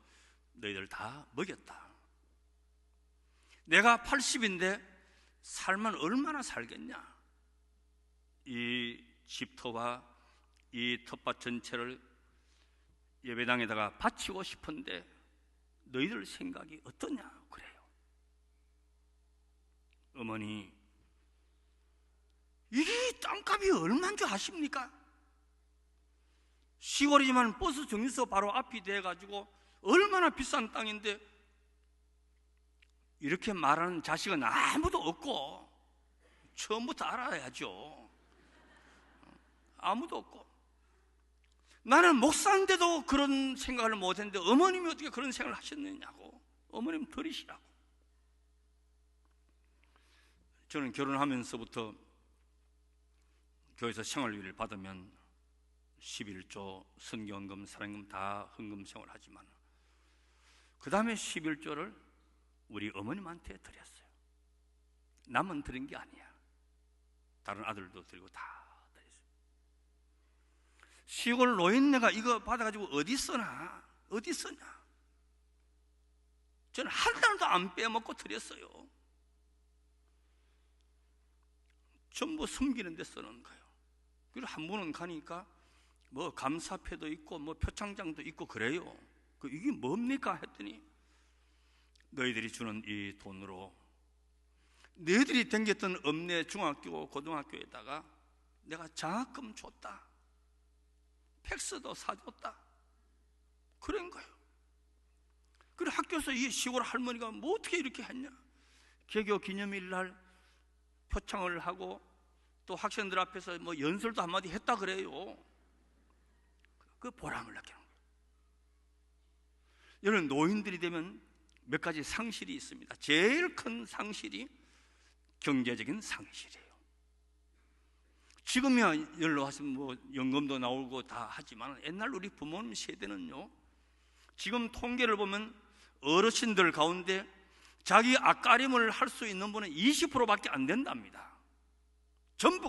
[SPEAKER 1] 너희들 다 먹였다. 내가 80인데 살면 얼마나 살겠냐. 이 집터와 이 텃밭 전체를 예배당에다가 바치고 싶은데 너희들 생각이 어떠냐 그래요. 어머니, 이게 땅값이 얼마인 줄 아십니까? 시골이지만 버스 정류소 바로 앞이 돼가지고 얼마나 비싼 땅인데 이렇게 말하는 자식은 아무도 없고 처음부터 알아야죠. 아무도 없고 나는 목사인데도 그런 생각을 못했는데 어머님이 어떻게 그런 생각을 하셨느냐고. 어머님 들으시라고. 저는 결혼하면서부터 교회에서 생활비를 받으면 11조, 선교헌금, 사랑금 다 헌금 생활을 하지만 그 다음에 11조를 우리 어머님한테 드렸어요. 남은 드린 게 아니야. 다른 아들도 드리고 다 드렸어요. 시골 노인네가 이거 받아가지고 어디 쓰나? 어디 쓰냐? 저는 한 달도 안 빼먹고 드렸어요. 전부 숨기는 데 쓰는 거예요. 그리고 한 번은 가니까 감사패도 있고 표창장도 있고 그래요. 이게 뭡니까 했더니 너희들이 주는 이 돈으로 너희들이 댕겼던 읍내 중학교 고등학교에다가 내가 장학금 줬다. 팩스도 사줬다. 그런 거예요. 그리고 학교에서 이 시골 할머니가 어떻게 이렇게 했냐. 개교 기념일 날 표창을 하고 또 학생들 앞에서 연설도 한마디 했다 그래요. 그 보람을 느끼는 거예요. 여러분, 노인들이 되면 몇 가지 상실이 있습니다. 제일 큰 상실이 경제적인 상실이에요. 지금이야 연로하시면 연금도 나오고 다 하지만 옛날 우리 부모님 세대는요, 지금 통계를 보면 어르신들 가운데 자기 앞가림을 할 수 있는 분은 20%밖에 안 된답니다. 전부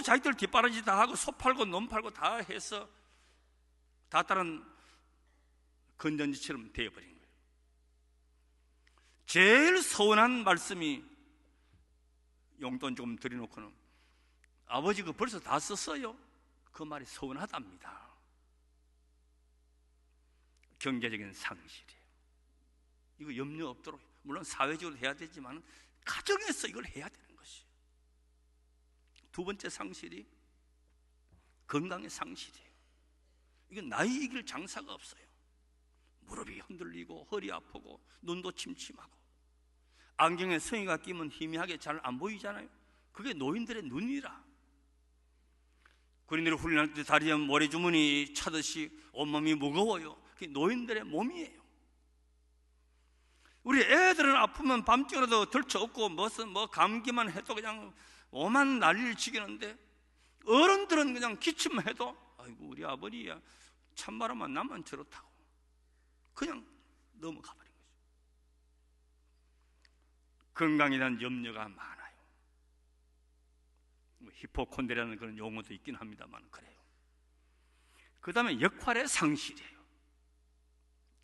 [SPEAKER 1] 자기들 뒷바라지 다 하고 소 팔고 논 팔고 다 해서 다 다른 건전지처럼 되어버린 거예요. 제일 서운한 말씀이, 용돈 조금 드려놓고는 아버지 그 벌써 다 썼어요. 그 말이 서운하답니다. 경제적인 상실이에요. 이거 염려 없도록, 물론 사회적으로 해야 되지만 가정에서 이걸 해야 되는 것이에요. 두 번째 상실이 건강의 상실이에요. 이건 나이 이길 장사가 없어요. 무릎이 흔들리고 허리 아프고 눈도 침침하고 안경에 성의가 끼면 희미하게 잘 안 보이잖아요. 그게 노인들의 눈이라. 군인들이 훈련할 때 다리에 모래주머니 차듯이 온몸이 무거워요. 그게 노인들의 몸이에요. 우리 애들은 아프면 밤중에라도 들쳐업고 무슨 감기만 해도 그냥 오만 난리를 치겠는데, 어른들은 그냥 기침만 해도 아이고 우리 아버지야 찬바람만 나면 저렇다고 그냥 넘어가 버린 거죠. 건강에 대한 염려가 많아요. 히포콘드리아라는 그런 용어도 있긴 합니다만 그래요. 그 다음에 역할의 상실이에요.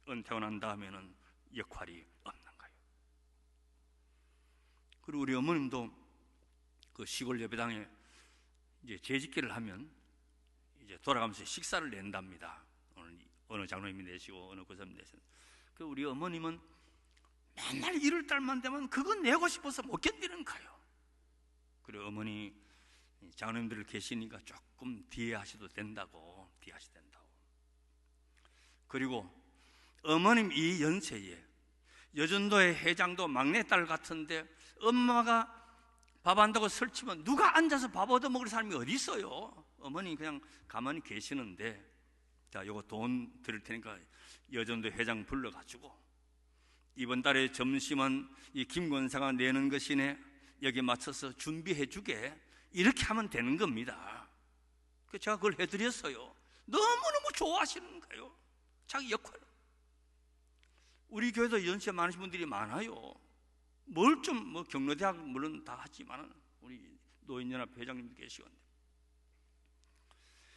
[SPEAKER 1] 은퇴하고 난 다음에는 역할이 없는 거예요. 그리고 우리 어머님도 그 시골 예배당에 이제 재직기를 하면 이제 돌아가면서 식사를 낸답니다. 어느 장로님이 내시고 어느 교사님이 내시고. 그 우리 어머님은 맨날 1월 달만 되면 그거 내고 싶어서 못 견디는 거예요. 그리고 어머니 장로님들 계시니까 조금 뒤에 하셔도 된다고, 뒤에 하셔도 된다고. 그리고 어머님 이 연세에 여전도의 회장도 막내딸 같은데 엄마가 밥 한다고 설치면 누가 앉아서 밥 얻어먹을 사람이 어디 있어요? 어머니 그냥 가만히 계시는데, 자, 요거 돈 드릴 테니까 여전도 회장 불러가지고 이번 달에 점심은 이 김권사가 내는 것이네, 여기 맞춰서 준비해 주게, 이렇게 하면 되는 겁니다. 그래서 제가 그걸 해드렸어요. 너무너무 좋아하시는 거예요, 자기 역할을. 우리 교회도 연세 많으신 분들이 많아요. 뭘 좀 뭐 경로대학 물론 다 하지만 우리 노인연합 회장님도 계시건데,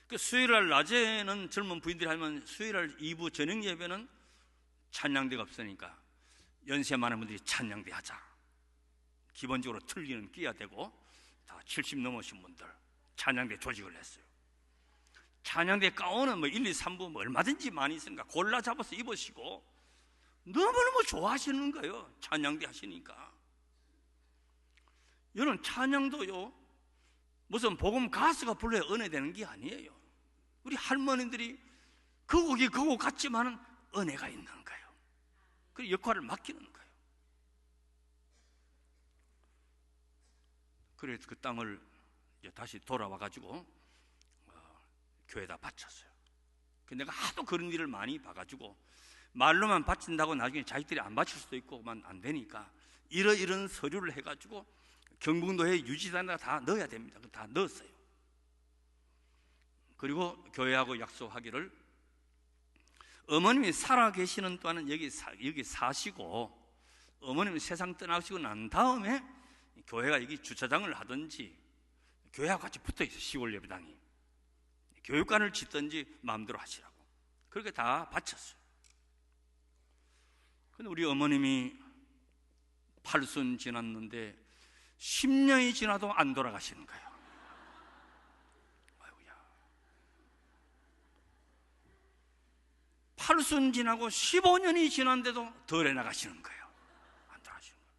[SPEAKER 1] 그 수요일날 낮에는 젊은 부인들이 하면 수요일날 2부 저녁 예배는 찬양대가 없으니까 연세 많은 분들이 찬양대 하자. 기본적으로 틀리는 끼야 되고 다 70 넘으신 분들 찬양대 조직을 했어요. 찬양대 가운은 뭐 1, 2, 3부 뭐 얼마든지 많이 있으니까 골라 잡아서 입으시고 너무너무 좋아하시는 거예요, 찬양대 하시니까. 여러분, 찬양도요 무슨 복음 가수가 불러야 은혜되는 게 아니에요. 우리 할머니들이 그 곡이 그 곡 같지만은 은혜가 있는 거예요. 그 역할을 맡기는 거예요. 그래서 그 땅을 이제 다시 돌아와 가지고 교회에다 바쳤어요. 내가 하도 그런 일을 많이 봐가지고 말로만 바친다고 나중에 자식들이 안 바칠 수도 있고만 안 되니까 이런 서류를 해가지고 경북노회 유지단에다 다 넣어야 됩니다. 다 넣었어요. 그리고 교회하고 약속하기를 어머님이 살아계시는 동안은 여기 사시고 어머님이 세상 떠나시고 난 다음에 교회가 여기 주차장을 하든지 교회하고 같이 붙어있어요. 시골 예배당이 교육관을 짓든지 마음대로 하시라고 그렇게 다 바쳤어요. 근데 우리 어머님이 80 지났는데 10년이 지나도 안 돌아가시는 거예요. 아이고야. 80 지나고 15년이 지났는데도 덜 해나가시는 거예요. 안 돌아가시는 거예요.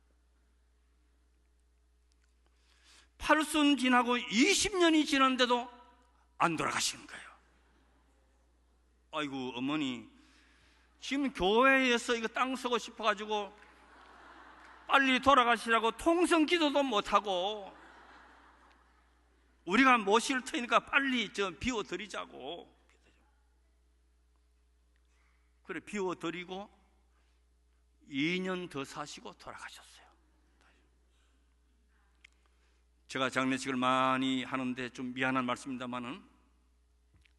[SPEAKER 1] 80 지나고 20년이 지났는데도 안 돌아가시는 거예요. 아이고, 어머니 지금 교회에서 이거 땅 쓰고 싶어가지고 빨리 돌아가시라고 통성 기도도 못하고 우리가 모실 테니까 빨리 비워드리자고. 그래 비워드리고 2년 더 사시고 돌아가셨어요. 제가 장례식을 많이 하는데 좀 미안한 말씀입니다만은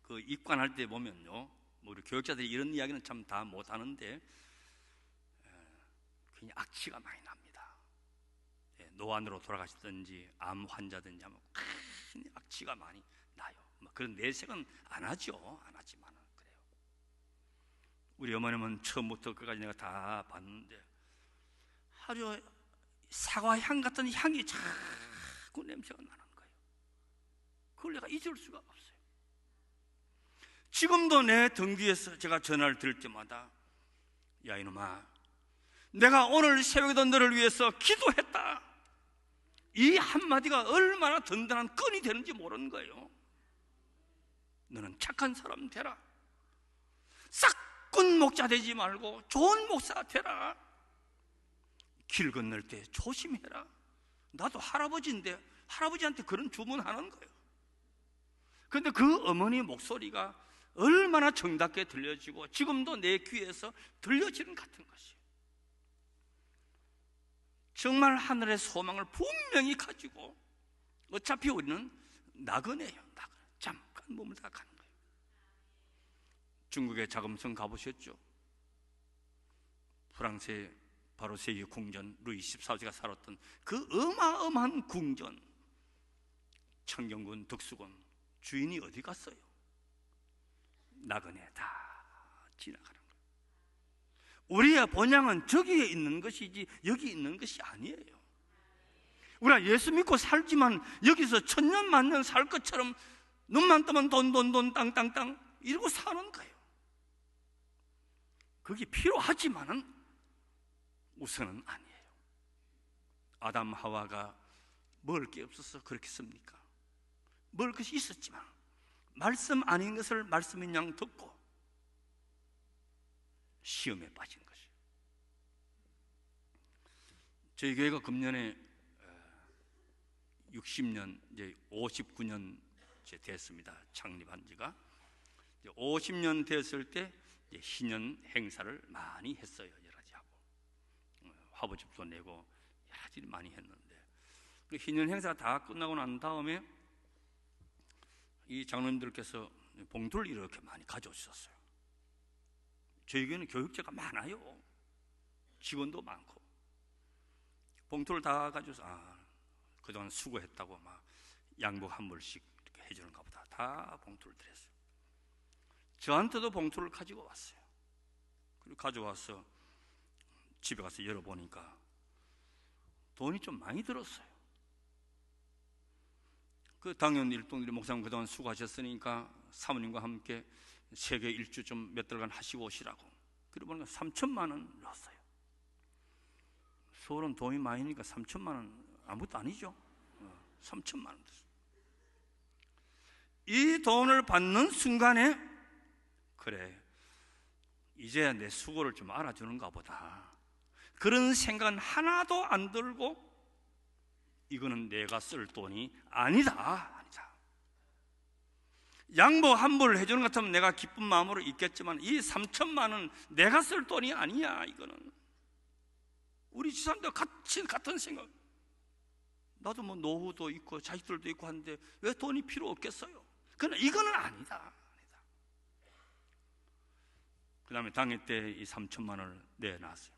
[SPEAKER 1] 그 입관할 때 보면요, 우리 교육자들이 이런 이야기는 참 다 못하는데 굉장히 악취가 많이 납니다. 노안으로 돌아가시든지 암 환자든지 하면 큰 악취가 많이 나요. 그런 내색은 안 하죠. 안 하지만 그래요. 우리 어머님은 처음부터 끝까지 내가 다 봤는데 아주 사과향 같은 향이 자꾸 냄새가 나는 거예요. 그걸 내가 잊을 수가 없어요. 지금도 내 등 뒤에서 제가 전화를 들을 때마다 야 이놈아, 내가 오늘 새벽에도 너를 위해서 기도했다. 이 한마디가 얼마나 든든한 끈이 되는지 모르는 거예요. 너는 착한 사람 되라. 싹군 목자 되지 말고 좋은 목사 되라. 길 건널 때 조심해라. 나도 할아버지인데 할아버지한테 그런 주문하는 거예요. 그런데 그 어머니 목소리가 얼마나 정답게 들려지고 지금도 내 귀에서 들려지는 같은 것이에요. 정말 하늘의 소망을 분명히 가지고 어차피 우리는 나그네예요. 나그네. 잠깐 머물다 가는 거예요. 중국의 자금성 가보셨죠? 프랑스의 바로 세계 궁전 루이 14세가 살았던 그 어마어마한 궁전, 청경군, 덕수궁 주인이 어디 갔어요? 나그네 다 지나가는 거예요. 우리의 본향은 저기에 있는 것이지 여기 있는 것이 아니에요. 우리가 예수 믿고 살지만 여기서 천년 만년 살 것처럼 눈만 뜨면 돈 땅 이러고 사는 거예요. 그게 필요하지만은 우선은 아니에요. 아담 하와가 먹을 게 없어서 그렇겠습니까? 먹을 것이 있었지만 말씀 아닌 것을 말씀인 양 듣고 시험에 빠진 것이에요. 저희 교회가 금년에 60년, 이제 59년 됐습니다. 창립한 지가 50년 됐을 때 희년 행사를 많이 했어요. 여러 가지 하고 화보집도 내고 여러 가지 많이 했는데, 그 희년 행사가 다 끝나고 난 다음에 이 장로님들께서 봉투를 이렇게 많이 가져오셨어요. 저희 교회는 교육자가 많아요. 직원도 많고. 봉투를 다 가져서 그동안 수고했다고 막 양복 한 벌씩 이렇게 해주는가 보다. 다 봉투를 드렸어요. 저한테도 봉투를 가지고 왔어요. 그리고 가져와서 집에 가서 열어보니까 돈이 좀 많이 들었어요. 그 당연 일동들이 목사님 그동안 수고하셨으니까 사모님과 함께 세계 일주 좀 몇 달간 하시고 오시라고. 그러고 보니까 3천만 원 넣었어요. 서울은 돈이 많으니까 3천만 원 아무것도 아니죠. 3천만 원 됐어요. 이 돈을 받는 순간에 그래, 이제 내 수고를 좀 알아주는가 보다, 그런 생각은 하나도 안 들고 이거는 내가 쓸 돈이 아니다. 양복 한 벌을 해주는 것 같으면 내가 기쁜 마음으로 있겠지만 이 3천만 원 내가 쓸 돈이 아니야. 이거는 우리 집사람도 같은 생각. 나도 뭐 노후도 있고 자식들도 있고 하는데 왜 돈이 필요 없겠어요? 그러나 이거는 아니다. 그 다음에 당일 때 이 3천만 원을 내놨어요.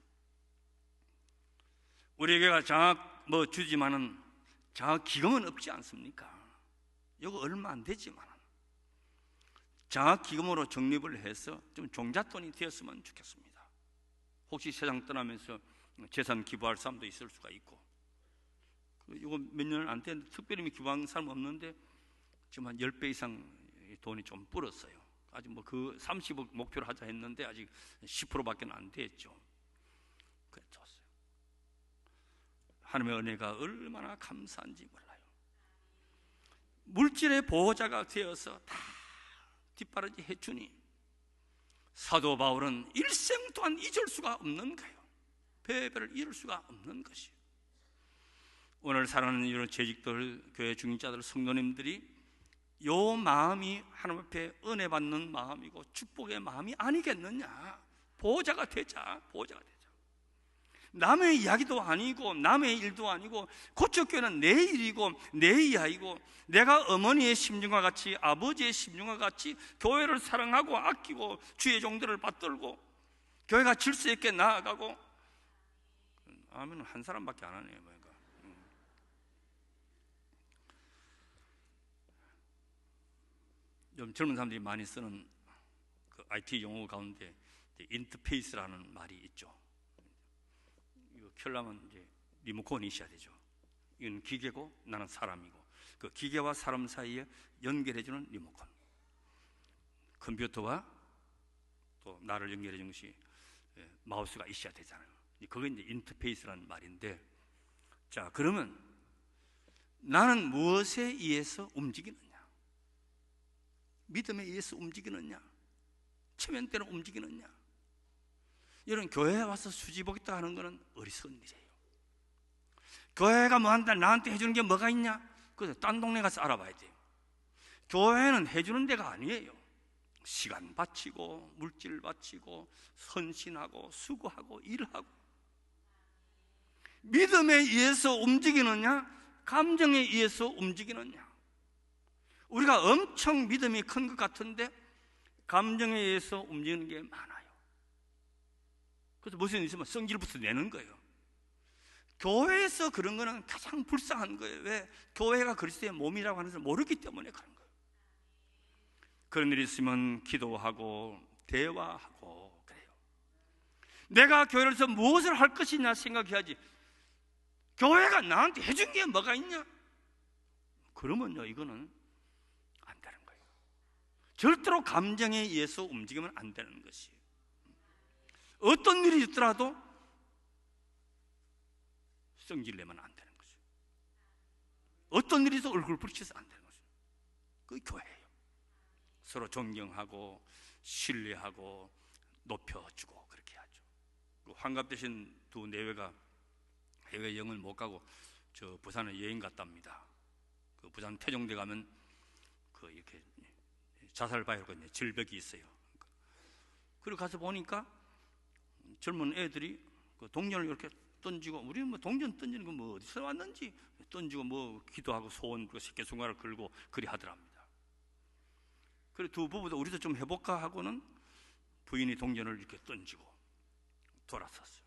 [SPEAKER 1] 우리에게 장학 뭐 주지만은 장학 기금은 없지 않습니까? 이거 얼마 안 되지만 장학 기금으로 적립을 해서 좀 종잣돈이 되었으면 좋겠습니다. 혹시 세상 떠나면서 재산 기부할 사람도 있을 수가 있고, 이거 몇 년 안 됐는데 특별히 기부한 사람 없는데 지금 한 10배 이상 돈이 좀 불었어요. 아직 뭐 그 30억 목표로 하자 했는데 아직 10%밖에 안 됐죠. 그래 좋았어요. 하나님의 은혜가 얼마나 감사한지 몰라요. 물질의 보호자가 되어서 다 뒷바라지 해주니 사도 바울은 일생 동안 잊을 수가 없는 거예요. 배배를 잃을 수가 없는 것이에요. 오늘 사랑하는 이런 재직들, 교회 중직자들, 성도님들이 요 마음이 하나님 앞에 은혜 받는 마음이고 축복의 마음이 아니겠느냐. 보호자가 되자. 남의 이야기도 아니고 남의 일도 아니고 고척교회는 내 일이고 내 이야기고, 내가 어머니의 심정과 같이 아버지의 심정과 같이 교회를 사랑하고 아끼고 주의 종들을 받들고 교회가 질서 있게 나아가고. 아멘은 한 사람밖에 안 하네요. 그러니까. 좀 젊은 사람들이 많이 쓰는 그 IT 용어 가운데 인터페이스라는 말이 있죠. 이거 켜려면 이제 리모컨이 있어야 되죠. 이건 기계고 나는 사람이고, 그 기계와 사람 사이에 연결해주는 리모컨. 컴퓨터와 또 나를 연결해주는 것이 마우스가 있어야 되잖아요. 그게 이제 인터페이스라는 말인데, 자 그러면 나는 무엇에 의해서 움직이느냐? 믿음에 의해서 움직이느냐? 체면대로 움직이느냐? 이런 교회에 와서 수지보겠다 하는 것은 어리석은 일이에요. 교회가 뭐한다, 나한테 해주는 게 뭐가 있냐? 그래서 딴 동네 가서 알아봐야 돼요. 교회는 해주는 데가 아니에요. 시간 바치고 물질 바치고 헌신하고 수고하고 일하고. 믿음에 의해서 움직이느냐, 감정에 의해서 움직이느냐? 우리가 엄청 믿음이 큰 것 같은데 감정에 의해서 움직이는 게 많아요. 그래서 무슨 일 있으면 성질부터 내는 거예요. 교회에서 그런 거는 가장 불쌍한 거예요. 왜? 교회가 그리스도의 몸이라고 하는 것을 모르기 때문에 그런 거예요. 그런 일이 있으면 기도하고 대화하고 그래요. 내가 교회에서 무엇을 할 것이냐 생각해야지, 교회가 나한테 해준 게 뭐가 있냐? 그러면요, 이거는 안 되는 거예요. 절대로 감정에 의해서 움직이면 안 되는 것이에요. 어떤 일이 있더라도 성질내면 안 되는 거죠. 어떤 일이 있어도 얼굴 붉혀서 안 되는 거죠. 그게 교회예요. 서로 존경하고 신뢰하고 높여주고 그렇게 하죠. 환갑되신 두 내외가 해외 여행을 못 가고 저 부산에 여행 갔답니다. 그 부산 태종대 가면 그 이렇게 자살바위로 절벽이 있어요. 그리고 가서 보니까 젊은 애들이 그 동전을 이렇게 던지고, 우리는 뭐 동전 던지는 거 뭐 어디서 왔는지 던지고 뭐 기도하고 소원 그리고 새끼손가락을 걸고 그리 하더랍니다. 그래 두 부부도 우리도 좀 해볼까 하고는 부인이 동전을 이렇게 던지고 돌아섰어요.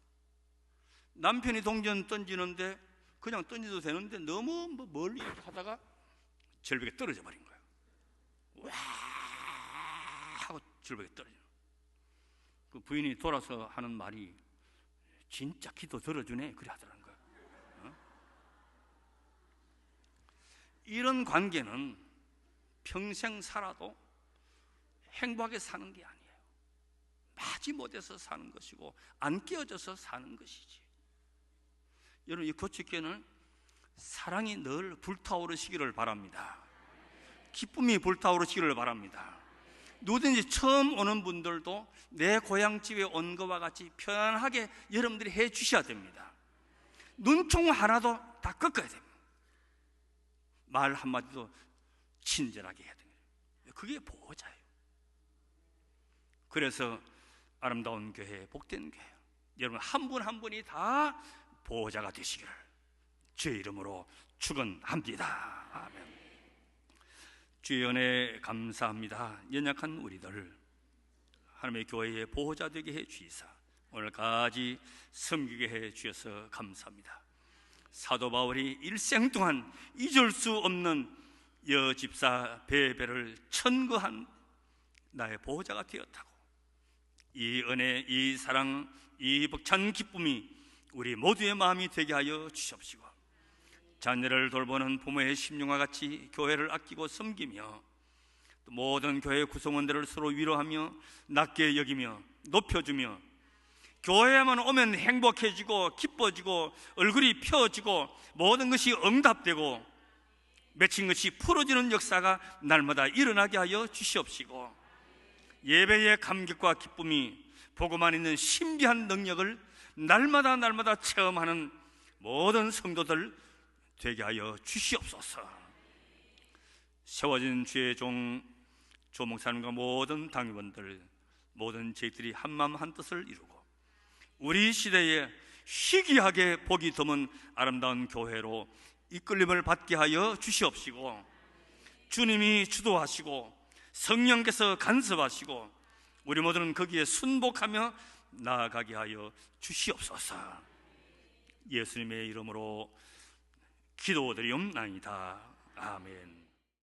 [SPEAKER 1] 남편이 동전 던지는데 그냥 던져도 되는데 너무 뭐 멀리 이렇게 하다가 절벽에 떨어져 버린 거예요. 와 하고 절벽에 떨어져. 그 부인이 돌아서 하는 말이 진짜 기도 들어주네 그래 하더라는 거예요. 이런 관계는 평생 살아도 행복하게 사는 게 아니에요. 마지못해서 사는 것이고 안 깨어져서 사는 것이지. 여러분, 이 고척교회는 사랑이 늘 불타오르시기를 바랍니다. 기쁨이 불타오르시기를 바랍니다. 누구든지 처음 오는 분들도 내 고향집에 온 것과 같이 편안하게 여러분들이 해 주셔야 됩니다. 눈총 하나도 다 꺾어야 됩니다. 말 한마디도 친절하게 해야 됩니다. 그게 보호자예요. 그래서 아름다운 교회, 복된 교회, 여러분 한 분 한 분이 다 보호자가 되시기를 주의 이름으로 축원합니다. 아멘. 주의 은혜 감사합니다. 연약한 우리들 하나님의 교회의 보호자 되게 해 주시사 오늘까지 섬기게 해 주셔서 감사합니다. 사도 바울이 일생 동안 잊을 수 없는 여집사 베베를 천거한 나의 보호자가 되었다고, 이 은혜, 이 사랑, 이 벅찬 기쁨이 우리 모두의 마음이 되게 하여 주시옵시고, 자녀를 돌보는 부모의 심령과 같이 교회를 아끼고 섬기며 또 모든 교회 구성원들을 서로 위로하며 낮게 여기며 높여주며, 교회에만 오면 행복해지고 기뻐지고 얼굴이 펴지고 모든 것이 응답되고 맺힌 것이 풀어지는 역사가 날마다 일어나게 하여 주시옵시고, 예배의 감격과 기쁨이 보고만 있는 신비한 능력을 날마다 체험하는 모든 성도들 되게 하여 주시옵소서. 세워진 주의 종 조목사님과 모든 당회원들, 모든 저희들이 한마음 한뜻을 이루고 우리 시대에 희귀하게 복이 드문 아름다운 교회로 이끌림을 받게 하여 주시옵시고, 주님이 주도하시고 성령께서 간섭하시고 우리 모두는 거기에 순복하며 나아가게 하여 주시옵소서. 예수님의 이름으로 기도드리옵나이다. 아멘.